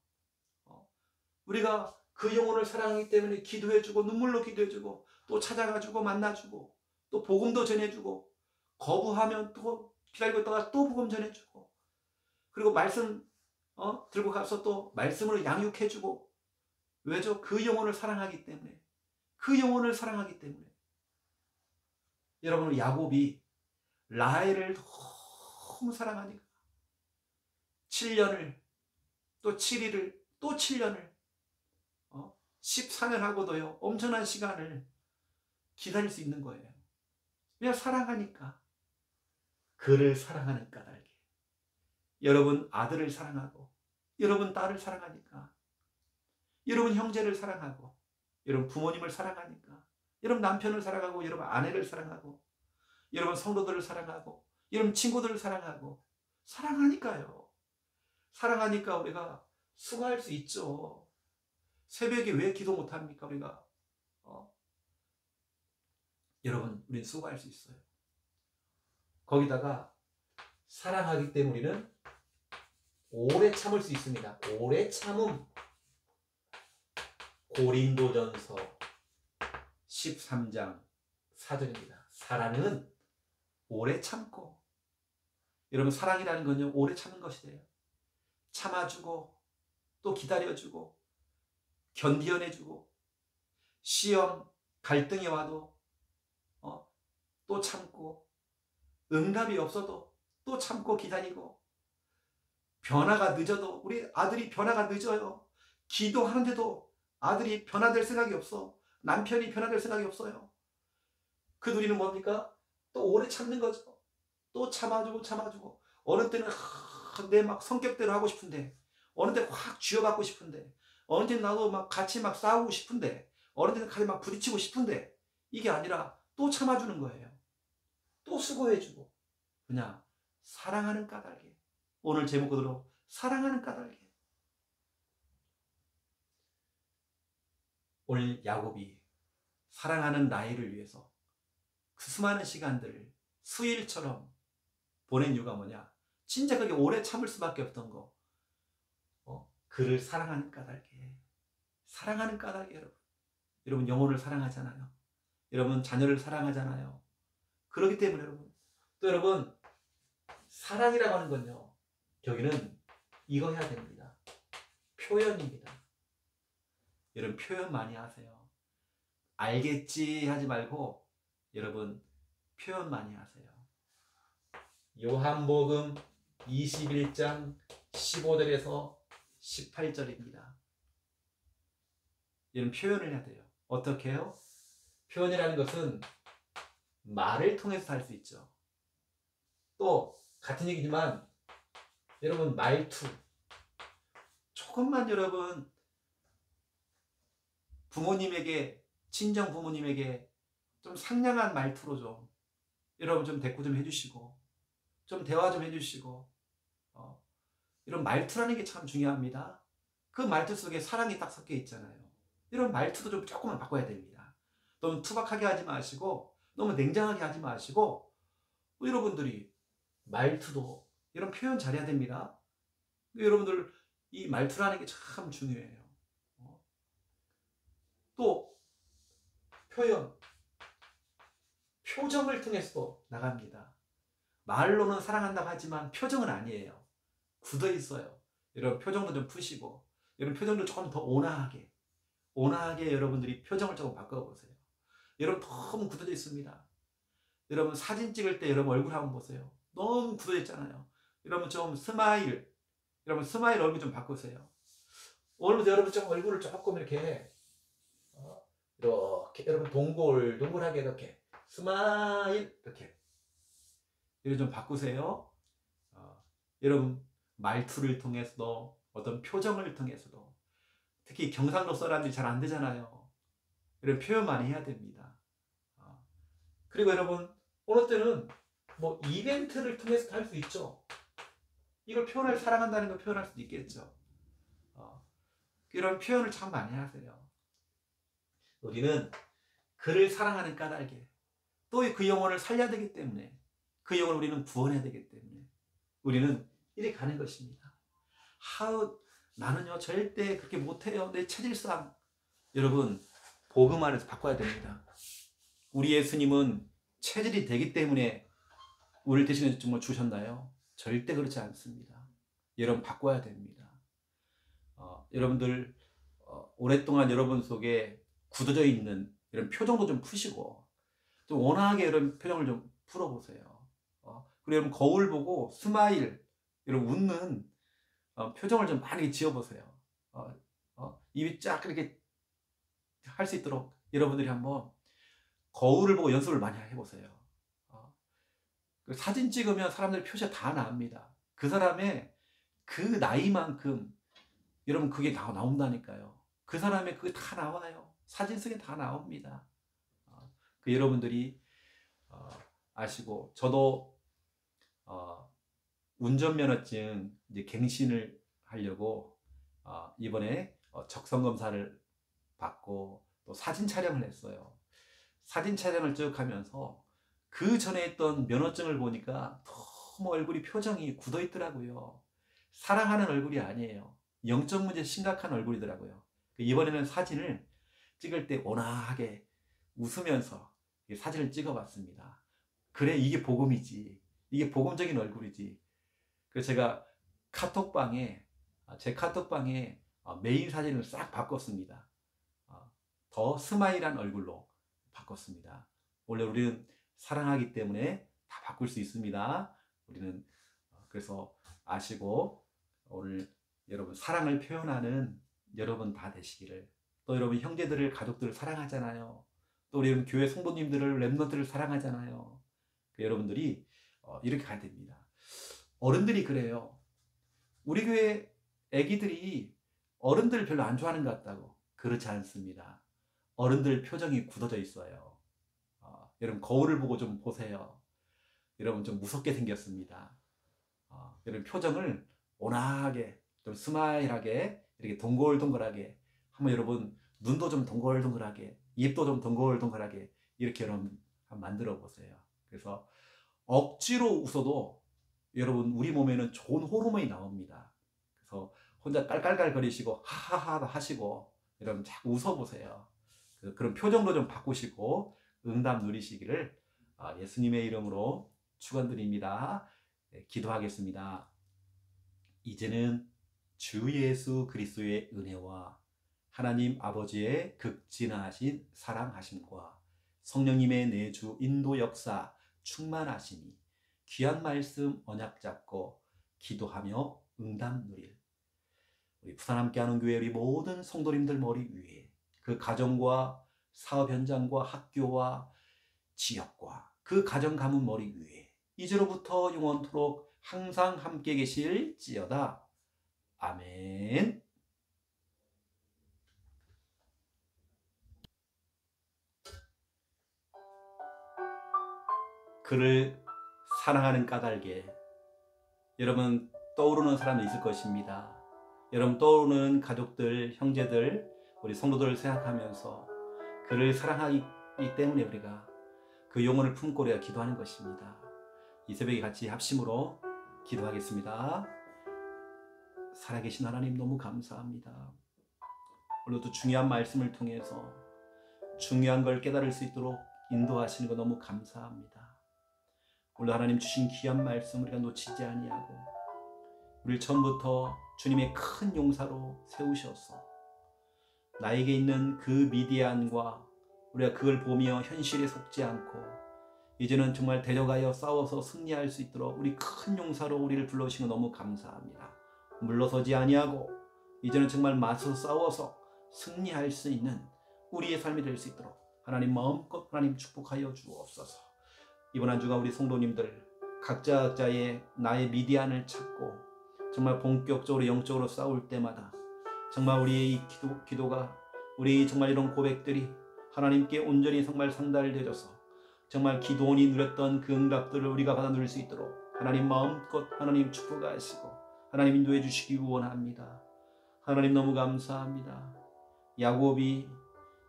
우리가 그 영혼을 사랑하기 때문에 기도해주고 눈물로 기도해주고 또 찾아가주고 만나주고 또 복음도 전해주고 거부하면 또 기다리고 있다가 또 복음 전해주고 그리고 말씀 들고 가서 또 말씀으로 양육해주고 왜죠? 그 영혼을 사랑하기 때문에 그 영혼을 사랑하기 때문에 여러분 야곱이 라헬을 너무 사랑하니까 7년을 또 7일을 또 7년을 14년 하고도요 엄청난 시간을 기다릴 수 있는 거예요. 왜? 사랑하니까. 그를 사랑하는 까닭에 여러분 아들을 사랑하고 여러분 딸을 사랑하니까 여러분 형제를 사랑하고 여러분 부모님을 사랑하니까 여러분 남편을 사랑하고 여러분 아내를 사랑하고 여러분 성도들을 사랑하고 여러분 친구들을 사랑하고 사랑하니까요. 사랑하니까 우리가 수고할 수 있죠. 새벽에 왜 기도 못합니까 우리가? 여러분 우리는 수고할 수 있어요. 거기다가 사랑하기 때문에 우리는 오래 참을 수 있습니다. 오래 참음. 고린도전서 13장 4절입니다. 사랑은 오래 참고. 여러분 사랑이라는 건요 오래 참는 것이 돼요. 참아주고 또 기다려주고 견디어내주고 시험 갈등이 와도 또 참고 응답이 없어도 또 참고 기다리고 변화가 늦어도 우리 아들이 변화가 늦어요. 기도하는데도 아들이 변화될 생각이 없어. 남편이 변화될 생각이 없어요. 그 누리는 뭡니까? 또 오래 참는 거죠. 또 참아주고 어느 때는 내 막 성격대로 하고 싶은데 어느 때는 확 쥐어받고 싶은데 어느 때는 나도 막 같이 막 싸우고 싶은데 어느 때는 같이 막 부딪히고 싶은데 이게 아니라 또 참아주는 거예요. 또 수고해주고 그냥 사랑하는 까닭에 오늘 제목 그대로 사랑하는 까닭에 오늘 야곱이 사랑하는 라헬을 위해서 그 수많은 시간들을 수일처럼 보낸 이유가 뭐냐? 진짜 그게 오래 참을 수밖에 없던 거. 그를 사랑하는 까닭에 사랑하는 까닭에 여러분 영혼을 사랑하잖아요. 여러분 자녀를 사랑하잖아요. 그렇기 때문에 또 여러분 사랑이라고 하는 건요 여기는 이거 해야 됩니다. 표현입니다. 여러분 표현 많이 하세요. 알겠지 하지 말고 여러분 표현 많이 하세요. 요한복음 21장 15절에서 18절입니다. 여러분 표현을 해야 돼요. 어떻게 해요? 표현이라는 것은 말을 통해서 할 수 있죠. 또 같은 얘기지만 여러분 말투 조금만 여러분 부모님에게 친정 부모님에게 좀 상냥한 말투로 좀 여러분 좀 대꾸 좀 해주시고 좀 대화 좀 해주시고 이런 말투라는 게 참 중요합니다. 그 말투 속에 사랑이 딱 섞여 있잖아요. 이런 말투도 좀 조금만 바꿔야 됩니다. 너무 투박하게 하지 마시고 너무 냉정하게 하지 마시고 여러분들이 말투도 이런 표현 잘해야 됩니다. 여러분들 이 말투라는 게 참 중요해요. 또 표현 표정을 통해서도 나갑니다. 말로는 사랑한다고 하지만 표정은 아니에요. 굳어 있어요. 여러분 표정도 좀 푸시고 여러분 표정도 조금 더 온화하게 여러분들이 표정을 조금 바꿔보세요. 여러분 너무 굳어져 있습니다. 여러분 사진 찍을 때 여러분 얼굴 한번 보세요. 너무 굳어져 있잖아요. 여러분 좀 여러분 스마일 얼굴 좀 바꾸세요. 오늘부터 여러분 좀 얼굴을 조금 이렇게 여러분 동글동글하게 이렇게 스마일 이렇게 좀 바꾸세요. 여러분 말투를 통해서도 어떤 표정을 통해서도 특히 경상도 사람들이 잘 안 되잖아요. 이런 표현 많이 해야 됩니다. 그리고 여러분 어느 때는 뭐 이벤트를 통해서 할 수 있죠. 이걸 사랑한다는 걸 표현할 수도 있겠죠. 이런 표현을 참 많이 하세요. 우리는 그를 사랑하는 까닭에 또 그 영혼을 살려야 되기 때문에 그 영혼을 우리는 구원해야 되기 때문에 우리는 이렇게 가는 것입니다. 나는요 절대 그렇게 못해요. 내 체질상. 여러분 복음 안에서 바꿔야 됩니다. 우리 예수님은 체질이 되기 때문에 우리를 대신해 정말 주셨나요? 절대 그렇지 않습니다. 여러분 바꿔야 됩니다. 여러분들 오랫동안 여러분 속에 굳어져 있는 이런 표정도 좀 푸시고 좀 온화하게 이런 표정을 좀 풀어보세요. 그리고 여러분 거울 보고 스마일, 이런 웃는 표정을 좀 많이 지어보세요. 입이 쫙 이렇게 할 수 있도록 여러분들이 한번 거울을 보고 연습을 많이 해보세요. 사진 찍으면 사람들 표시가 다 나옵니다. 그 사람의 그 나이만큼 여러분 그게 다 나온다니까요. 그 사람의 그게 다 나와요. 사진 속에 다 나옵니다. 그 여러분들이 아시고 저도 운전면허증 이제 갱신을 하려고 이번에 적성 검사를 받고 또 사진 촬영을 했어요. 사진 촬영을 쭉 하면서 그 전에 했던 면허증을 보니까 너무 얼굴이 표정이 굳어 있더라고요. 사랑하는 얼굴이 아니에요. 영적 문제 심각한 얼굴이더라고요. 이번에는 사진을 찍을 때 온화하게 웃으면서 사진을 찍어봤습니다. 그래, 이게 복음이지. 이게 복음적인 얼굴이지. 그래서 제가 제 카톡방에 메인 사진을 싹 바꿨습니다. 더 스마일한 얼굴로 바꿨습니다. 원래 우리는 사랑하기 때문에 다 바꿀 수 있습니다. 우리는 그래서 아시고 오늘 여러분 사랑을 표현하는 여러분 다 되시기를. 또 여러분 형제들을 가족들을 사랑하잖아요. 또 우리 교회 성도님들을 렘넌트를 사랑하잖아요. 여러분들이 이렇게 가야 됩니다. 어른들이 그래요. 우리 교회 애기들이 어른들 별로 안 좋아하는 것 같다고. 그렇지 않습니다. 어른들 표정이 굳어져 있어요. 여러분 거울을 보고 좀 보세요. 여러분 좀 무섭게 생겼습니다. 여러분 표정을 온화하게 좀 스마일하게 이렇게 동글동글하게 한번 여러분 눈도 좀 동글동글하게 입도 좀 동글동글하게 이렇게 여러분 한번 만들어 보세요. 그래서 억지로 웃어도 여러분 우리 몸에는 좋은 호르몬이 나옵니다. 그래서 혼자 깔깔깔거리시고 하하하 하시고 여러분 자꾸 웃어보세요. 그런 표정도 좀 바꾸시고 응답 누리시기를 예수님의 이름으로 축원드립니다. 네, 기도하겠습니다. 이제는 주 예수 그리스도의 은혜와 하나님 아버지의 극진하신 사랑하심과 성령님의 내주 인도 역사 충만하시니 귀한 말씀 언약 잡고 기도하며 응답 누릴 우리 부산 함께하는 교회 우리 모든 성도님들 머리 위에 그 가정과 사업 현장과 학교와 지역과 그 가정 가문 머리 위에 이제로부터 영원토록 항상 함께 계실지어다. 아멘. 그를 사랑하는 까닭에 여러분 떠오르는 사람이 있을 것입니다. 여러분 떠오르는 가족들, 형제들, 우리 성도들을 생각하면서 그를 사랑하기 때문에 우리가 그 영혼을 품고 우리가 기도하는 것입니다. 이 새벽에 같이 합심으로 기도하겠습니다. 살아계신 하나님 너무 감사합니다. 오늘도 중요한 말씀을 통해서 중요한 걸 깨달을 수 있도록 인도하시는 거 너무 감사합니다. 오늘 하나님 주신 귀한 말씀 우리가 놓치지 아니하고 우리를 처음부터 주님의 큰 용사로 세우셔서 나에게 있는 그 미디안과 우리가 그걸 보며 현실에 속지 않고 이제는 정말 대적하여 싸워서 승리할 수 있도록 우리 큰 용사로 우리를 불러주신 거 너무 감사합니다. 물러서지 아니하고 이제는 정말 맞서 싸워서 승리할 수 있는 우리의 삶이 될 수 있도록 하나님 마음껏 하나님 축복하여 주옵소서. 이번 한 주간 우리 성도님들 각자의 나의 미디안을 찾고 정말 본격적으로 영적으로 싸울 때마다 정말 우리의 이 기도가 우리 정말 이런 고백들이 하나님께 온전히 정말 상달되어져서 정말 기도원이 누렸던 그 응답들을 우리가 받아 누릴 수 있도록 하나님 마음껏 하나님 축복하시고 하나님 인도해 주시기 원합니다. 하나님 너무 감사합니다. 야곱이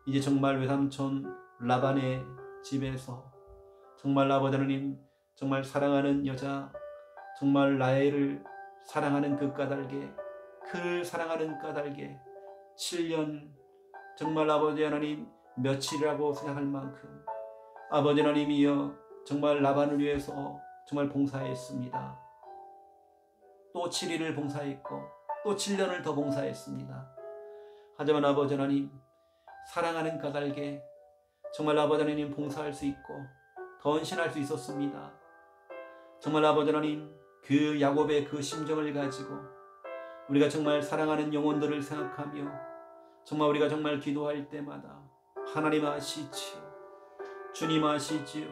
이제 정말 외삼촌 라반의 집에서 정말 아버지 하나님 정말 사랑하는 여자 정말 라헬을 사랑하는 그 까닭에 그를 사랑하는 까닭에 7년 정말 아버지 하나님 며칠이라고 생각할 만큼 아버지 하나님이여 정말 라반을 위해서 정말 봉사했습니다. 또 7일을 봉사했고 또 7년을 더 봉사했습니다. 하지만 아버지 하나님 사랑하는 까닭에 정말 아버지 하나님 봉사할 수 있고 더 헌신할 수 있었습니다. 정말 아버지 하나님 그 야곱의 그 심정을 가지고 우리가 정말 사랑하는 영혼들을 생각하며 정말 우리가 정말 기도할 때마다 하나님 아시지요. 주님 아시지요.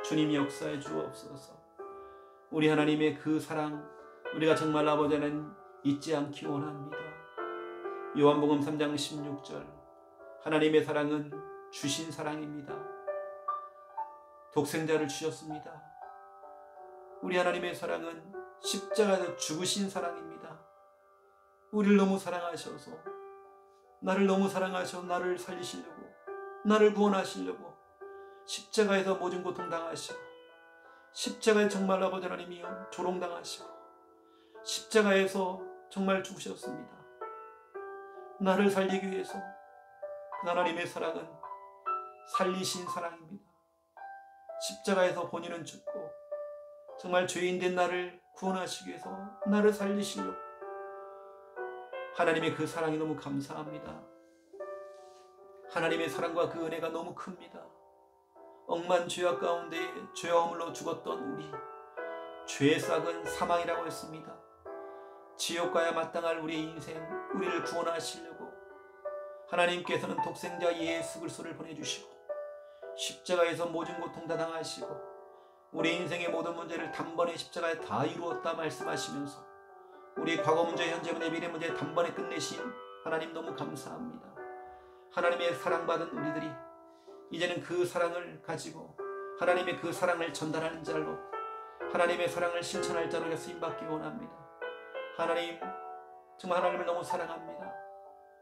주님 역사해 주옵소서. 우리 하나님의 그 사랑 우리가 정말 아버지 하나님 잊지 않기 원합니다. 요한복음 3장 16절 하나님의 사랑은 주신 사랑입니다. 독생자를 주셨습니다. 우리 하나님의 사랑은 십자가에서 죽으신 사랑입니다. 우리를 너무 사랑하셔서 나를 너무 사랑하셔서 나를 살리시려고 나를 구원하시려고 십자가에서 모든 고통 당하시고 십자가에 정말 아버지 하나님이여 조롱당하시고 십자가에서 정말 죽으셨습니다. 나를 살리기 위해서 그 하나님의 사랑은 살리신 사랑입니다. 십자가에서 본인은 죽고 정말 죄인된 나를 구원하시기 위해서 나를 살리시려고 하나님의 그 사랑이 너무 감사합니다. 하나님의 사랑과 그 은혜가 너무 큽니다. 억만 죄악 가운데 죄와 허물로 죽었던 우리 죄의 싹은 사망이라고 했습니다. 지옥 가야 마땅할 우리의 인생 우리를 구원하시려고 하나님께서는 독생자 예수 그리스도를 보내주시고 십자가에서 모든 고통 다 당하시고 우리 인생의 모든 문제를 단번에 십자가에 다 이루었다 말씀하시면서 우리 과거 문제, 현재 문제, 미래 문제 단번에 끝내신 하나님 너무 감사합니다. 하나님의 사랑받은 우리들이 이제는 그 사랑을 가지고 하나님의 그 사랑을 전달하는 자로 하나님의 사랑을 실천할 자로 쓰임받기 원합니다. 하나님 정말 하나님을 너무 사랑합니다.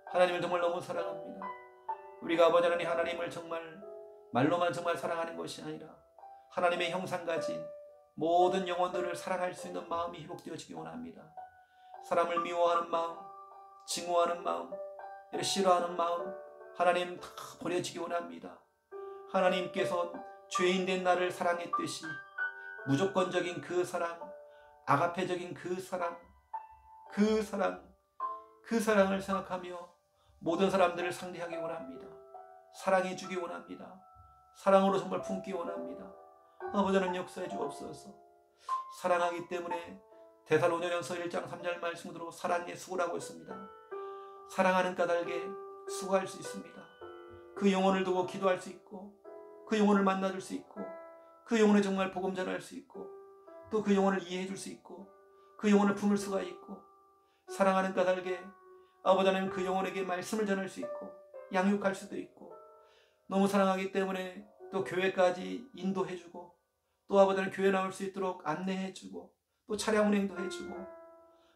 하나님을 정말 너무 사랑합니다. 우리가 아버지 하나님 하나님을 정말 말로만 정말 사랑하는 것이 아니라 하나님의 형상 가진 모든 영혼들을 사랑할 수 있는 마음이 회복되어지기 원합니다. 사람을 미워하는 마음, 증오하는 마음, 싫어하는 마음 하나님 다 버려지기 원합니다. 하나님께서 죄인된 나를 사랑했듯이 무조건적인 그 사랑, 아가페적인 그 사랑, 그 사랑을 생각하며 모든 사람들을 상대하기 원합니다. 사랑해 주기 원합니다. 사랑으로 정말 품기 원합니다. 아버지 하나님 역사해 주옵소서. 사랑하기 때문에 데살로니가전서 1장 3절 말씀으로 사랑에 수고라고 했습니다. 사랑하는 까닭에 수고할 수 있습니다. 그 영혼을 두고 기도할 수 있고 그 영혼을 만나줄 수 있고 그 영혼에 정말 복음 전할 수 있고 또 그 영혼을 이해해 줄 수 있고 그 영혼을 품을 수가 있고 사랑하는 까닭에 아버지 하나님 그 영혼에게 말씀을 전할 수 있고 양육할 수도 있고 너무 사랑하기 때문에 또 교회까지 인도해주고 또 아버지 하나님 교회 나올 수 있도록 안내해주고 또 차량 운행도 해주고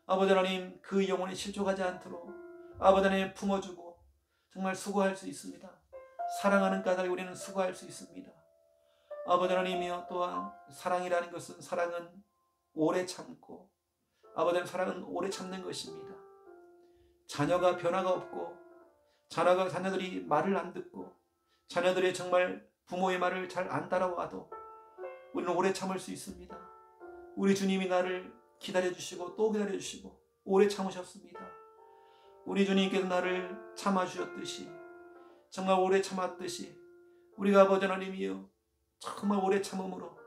아버지 하나님 그 영혼에 실족하지 않도록 아버지 하나님 품어주고 정말 수고할 수 있습니다. 사랑하는 까닭에 우리는 수고할 수 있습니다. 아버지 하나님이여 또한 사랑이라는 것은 사랑은 오래 참고 아버지 하나님 사랑은 오래 참는 것입니다. 자녀가 변화가 없고 자녀들이 말을 안 듣고 자녀들이 정말 부모의 말을 잘 안 따라와도 우리는 오래 참을 수 있습니다. 우리 주님이 나를 기다려주시고 또 기다려주시고 오래 참으셨습니다. 우리 주님께서 나를 참아주셨듯이 정말 오래 참았듯이 우리가 아버지 하나님이여 정말 오래 참음으로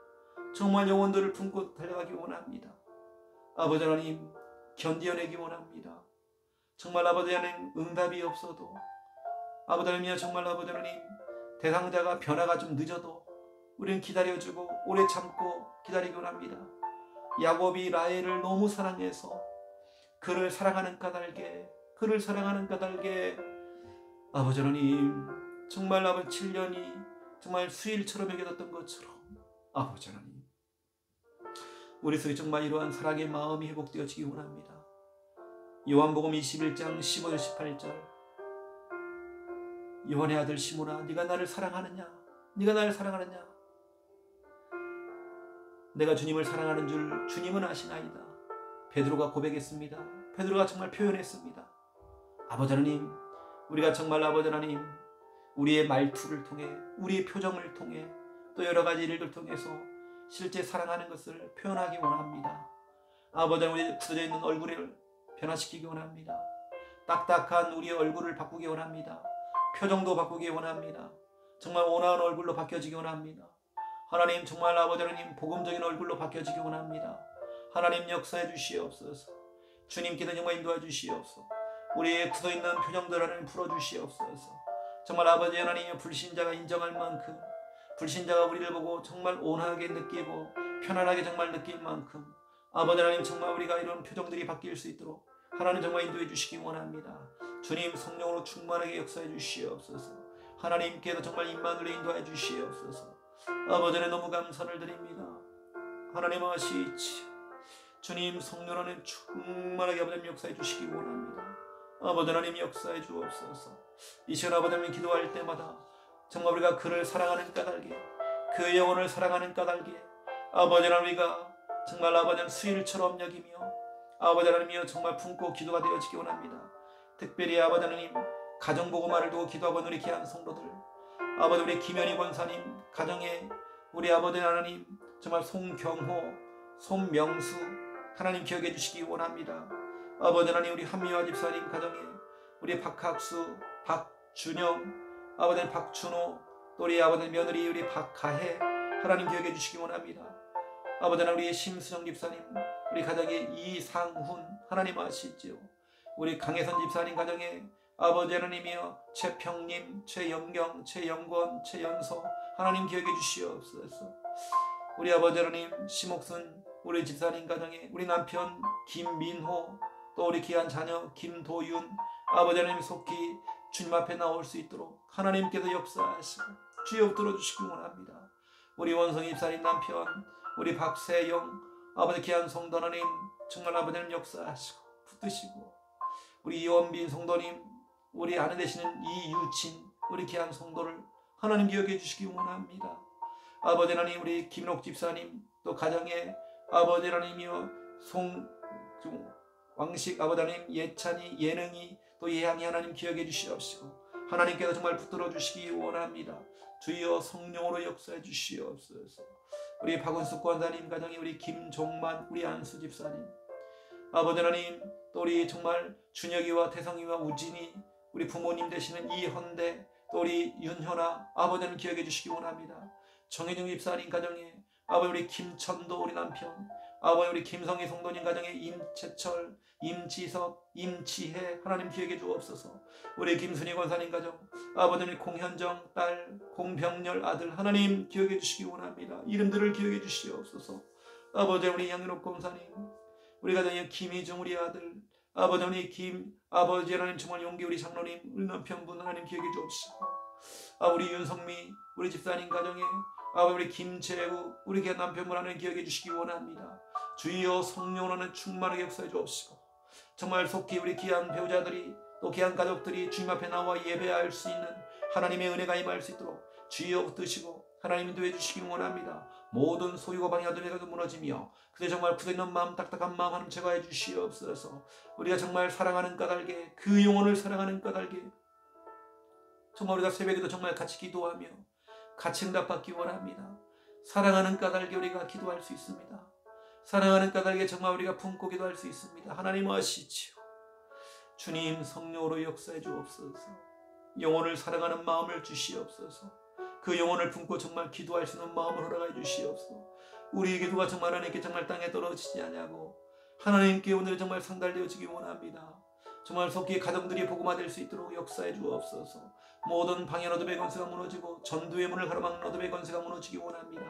정말 영혼들을 품고 달려가기 원합니다. 아버지 하나님 견디어내기 원합니다. 정말 아버지 하나님 응답이 없어도 아버지 하나님이여 정말 아버지 하나님 대상자가 변화가 좀 늦어도 우리는 기다려주고 오래 참고 기다리기 원합니다. 야곱이 라헬을 너무 사랑해서 그를 사랑하는 까닭에 아버지 하나님 정말 아버지 7년이 정말 수일처럼 여겨졌던 것처럼 아버지 하나님 우리 속에 정말 이러한 사랑의 마음이 회복되어지기 원합니다. 요한복음 21장 15절 18절 요한의 아들 시몬아 네가 나를 사랑하느냐 네가 나를 사랑하느냐? 내가 주님을 사랑하는 줄 주님은 아시나이다. 베드로가 고백했습니다. 베드로가 정말 표현했습니다. 아버지 하나님, 우리가 정말 아버지 하나님, 우리의 말투를 통해, 우리의 표정을 통해, 또 여러 가지 일들 통해서 실제 사랑하는 것을 표현하기 원합니다. 아버지 하나님, 우리 굳어져 있는 얼굴을 변화시키기 원합니다. 딱딱한 우리의 얼굴을 바꾸기 원합니다. 표정도 바꾸기 원합니다. 정말 온화한 얼굴로 바뀌어지기 원합니다. 하나님, 정말 아버지 하나님, 복음적인 얼굴로 바뀌어지기 원합니다. 하나님 역사해 주시옵소서. 주님께서 정말 인도해 주시옵소서. 우리의 굳어있는 표정들 하나님 풀어주시옵소서. 정말 아버지 하나님, 불신자가 인정할 만큼, 불신자가 우리를 보고 정말 온화하게 느끼고 편안하게 정말 느낄 만큼, 아버지 하나님, 정말 우리가 이런 표정들이 바뀔 수 있도록 하나님 정말 인도해 주시기 원합니다. 주님 성령으로 충만하게 역사해 주시옵소서. 하나님께서 정말 임마누엘로 인도해 주시옵소서. 아버지 하나님, 너무 감사를 드립니다. 하나님 아시지, 주님 성령 안에 충만하게 아버지 역사해 주시기 원합니다. 아버지 하나님 역사해 주옵소서. 이 시간 아버지 하나님 기도할 때마다 정말 우리가 그를 사랑하는 까닭에, 그 영혼을 사랑하는 까닭에 아버지 하나님 우리가 정말 아버지 하나님 수일처럼 여기며 아버지 하나님이여 정말 품고 기도가 되어지기 원합니다. 특별히 아버지 하나님 가정보고마를 두고 기도하고 있는 우리 귀한 성도들, 아버지 우리 김현희 권사님 가정에 우리 아버지 하나님 정말 송경호, 손명수 하나님 기억해 주시기 원합니다. 아버지 하나님 우리 한미화 집사님 가정에 우리 박학수, 박준영, 아버지 박준호, 또 우리 아버지 며느리 우리 박가혜 하나님 기억해 주시기 원합니다. 아버지 하나님 우리 심수정 집사님 우리 가정에 이상훈 하나님 아시지요. 우리 강혜선 집사님 가정에 아버지 하나님이여 최평님, 최영경, 최영권, 최연서 하나님 기억해 주시옵소서. 우리 아버지 하나님 심옥순 우리 집사님 가정에 우리 남편 김민호, 또 우리 귀한 자녀 김도윤 아버지 하나님 속히 주님 앞에 나올 수 있도록 하나님께서 역사하시고 주여 들어주시기 원합니다. 우리 원성 집사님 남편 우리 박세영 아버지 귀한 성도 하나님 정말 아버지 하나님 역사하시고 붙드시고, 우리 이원빈 성도님 우리 아내 되시는 이유친 우리 귀한 성도를 하나님 기억해 주시기 원합니다. 아버지 하나님 우리 김인옥 집사님 또 가정에 아버지 하나님이여 왕식 아버지 하나님 예찬이 예능이 또 예향이 하나님 기억해 주시옵시고 하나님께서 정말 붙들어 주시기 원합니다. 주여 성령으로 역사해 주시옵소서. 우리 박은숙 권사님 가정에 우리 김종만 우리 안수 집사님 아버지 하나님 또 우리 정말 준혁이와 태성이와 우진이 우리 부모님 되시는 이현대 또 우리 윤현아 아버지 하나님 기억해 주시기 원합니다. 정혜정 집사님 가정에 아버지 우리 김천도 우리 남편 아버지 우리 김성희 성도님 가정에 임채철 임지석 임지혜 하나님 기억해 주옵소서. 우리 김순희 권사님 가정 아버지 우리 공현정 딸 공병렬 아들 하나님 기억해 주시기 원합니다. 이름들을 기억해 주시옵소서. 아버지 우리 양윤옥 권사님 우리 가정에 김희중 우리 아들 아버지 우리 아버지 하나님 정말 용기 우리 장로님 우리 남편분 하나님 기억해 주옵시고, 우리 윤성미 우리 집사님 가정에 아버지 우리 김재우 우리 귀한 남편분 하나님 기억해 주시기 원합니다. 주여 성령으로는 충만하게 역사해 주옵시고 정말 속히 우리 귀한 배우자들이 또 귀한 가족들이 주님 앞에 나와 예배할 수 있는 하나님의 은혜가 임할 수 있도록 주여 붙드시고 하나님 인도해 주시기 원합니다. 모든 소유가 방해하던 애가 무너지며 그대 정말 굳어있는 마음 딱딱한 마음 하나님 제거해 주시옵소서. 우리가 정말 사랑하는 까닭에 그 영혼을 사랑하는 까닭에 정말 우리가 새벽에도 정말 같이 기도하며 같이 응답받기 원합니다. 사랑하는 까닭에 우리가 기도할 수 있습니다. 사랑하는 까닭에 정말 우리가 품고 기도할 수 있습니다. 하나님 아시지요. 주님 성령으로 역사해 주옵소서. 영혼을 사랑하는 마음을 주시옵소서. 그 영혼을 품고 정말 기도할 수 있는 마음을 허락해 주시옵소서. 우리의 기도가 정말 하나님께 정말 땅에 떨어지지 않냐고 하나님께 오늘 정말 상달되어지기 원합니다. 정말 속히 가정들이 복음화될 수 있도록 역사해 주옵소서. 모든 방해한 어둠의 권세가 무너지고 전두의 문을 가로막는 어둠의 권세가 무너지기 원합니다.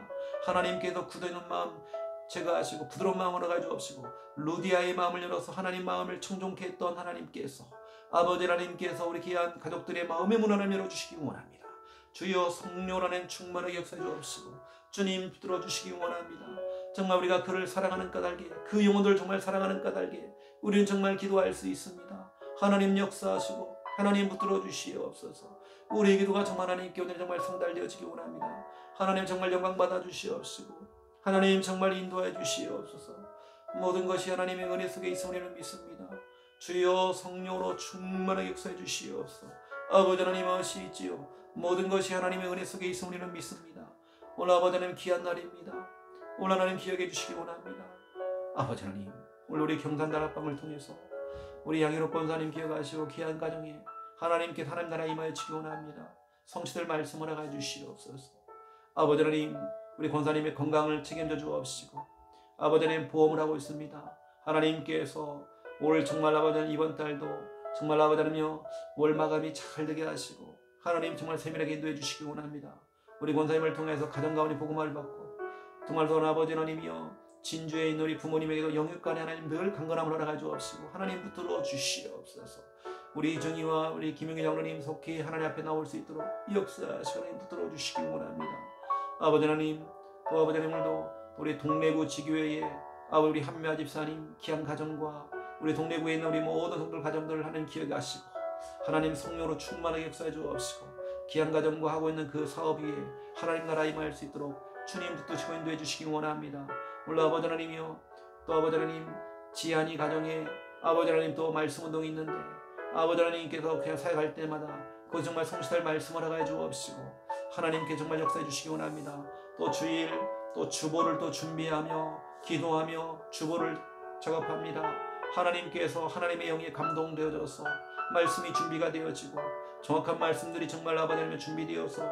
하나님께서 굳어있는 마음 제거하시고 부드러운 마음으로 가져옵시고 루디아의 마음을 열어서 하나님 마음을 청종케 했던 하나님께서 아버지 하나님께서 우리 귀한 가족들의 마음의 문을 열어주시기 원합니다. 주여 성령 안에 충만하게 역사해 주옵시고 주님 붙들어 주시기 원합니다. 정말 우리가 그를 사랑하는 까닭에 그 영혼들 정말 사랑하는 까닭에 우리는 정말 기도할 수 있습니다. 하나님 역사하시고 하나님 붙들어 주시옵소서. 우리의 기도가 정말 하나님께 오늘 정말 성달되어지기 원합니다. 하나님 정말 영광 받아 주시옵시고 하나님 정말 인도해 주시옵소서. 모든 것이 하나님의 은혜 속에 있음을 믿습니다. 주여 성령으로 충만하게 역사해 주시옵소서. 아버지 하나님 아시지요. 모든 것이 하나님의 은혜 속에 있음을 믿습니다. 오늘 아버지 하나님 귀한 날입니다. 오늘 하나님 기억해 주시기 원합니다. 아버지 하나님 오늘 우리 경산다락방을 통해서 우리 양희로 권사님 기억하시고 귀한 가정에 하나님께 하나님 나라 임하여 주기 원합니다. 성취될 말씀을 하가 주시옵소서. 아버지 하나님 우리 권사님의 건강을 책임져 주옵시고 아버지 하나님 보험을 하고 있습니다. 하나님께서 올 정말 아버지 하나님 이번 달도 정말 아버지 하나님요 월 마감이 잘 되게 하시고 하나님 정말 세밀하게 인도해 주시기 원합니다. 우리 권사님을 통해서 가정 가운데 복음을 받고 정말 더 아버지 하나님이여 진주에 있는 우리 부모님에게도 영육간에 하나님 늘 강건함을 허락해 주옵시고 하나님 붙들어 주시옵소서. 우리 이정희와 우리 김용희 장로님 속히 하나님 앞에 나올 수 있도록 역사하시고 하나님 붙들어 주시기 원합니다. 아버지 하나님 또 아버지 하나님도 우리 동래구 지교회에 아버지 우리 한미아 집사님 귀한 가정과 우리 동래구에 있는 우리 모든 성들 가정들을 하나님 기억하시고 하나님 성령으로 충만하게 역사해 주옵시고 귀한 가정과 하고 있는 그 사업 위에 하나님 나라 임할 수 있도록 주님 붙드시고 인도해 주시기 원합니다. 물론 아버지 하나님이요 또 아버지 하나님 지한이 가정에 아버지 하나님 또 말씀 운동이 있는데 아버지 하나님께서 그냥 사역할 때마다 그 정말 성실할 말씀을 하게 주옵시고 하나님께 정말 역사해 주시기 원합니다. 또 주일 또 주보를 또 준비하며 기도하며 주보를 작업합니다. 하나님께서 하나님의 영에 감동되어져서 말씀이 준비가 되어지고 정확한 말씀들이 정말 아버지 하나님의 준비되어서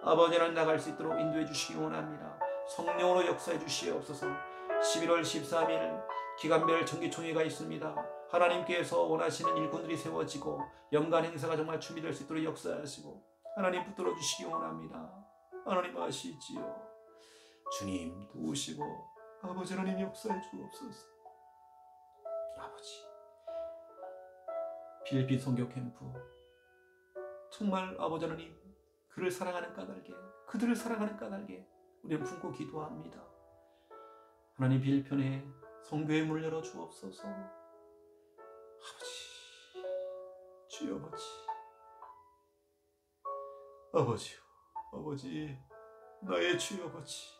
아버지 하나님 나갈 수 있도록 인도해 주시기 원합니다. 성령으로 역사해 주시옵소서. 11월 13일 기간별 정기총회가 있습니다. 하나님께서 원하시는 일꾼들이 세워지고 연간 행사가 정말 준비될 수 있도록 역사하시고 하나님 붙들어 주시기 원합니다. 하나님 아시지요. 주님 도우시고 아버지 하나님 역사해 주옵소서. 아버지 필리핀 선교 캠프 정말 아버지 하나님 그를 사랑하는 까닭에 그들을 사랑하는 까닭에 우리는 품고 기도합니다. 하나님 필리핀에 선교의 문을 열어 주옵소서. 아버지 주여 아버지 아버지요 아버지 나의 주여 아버지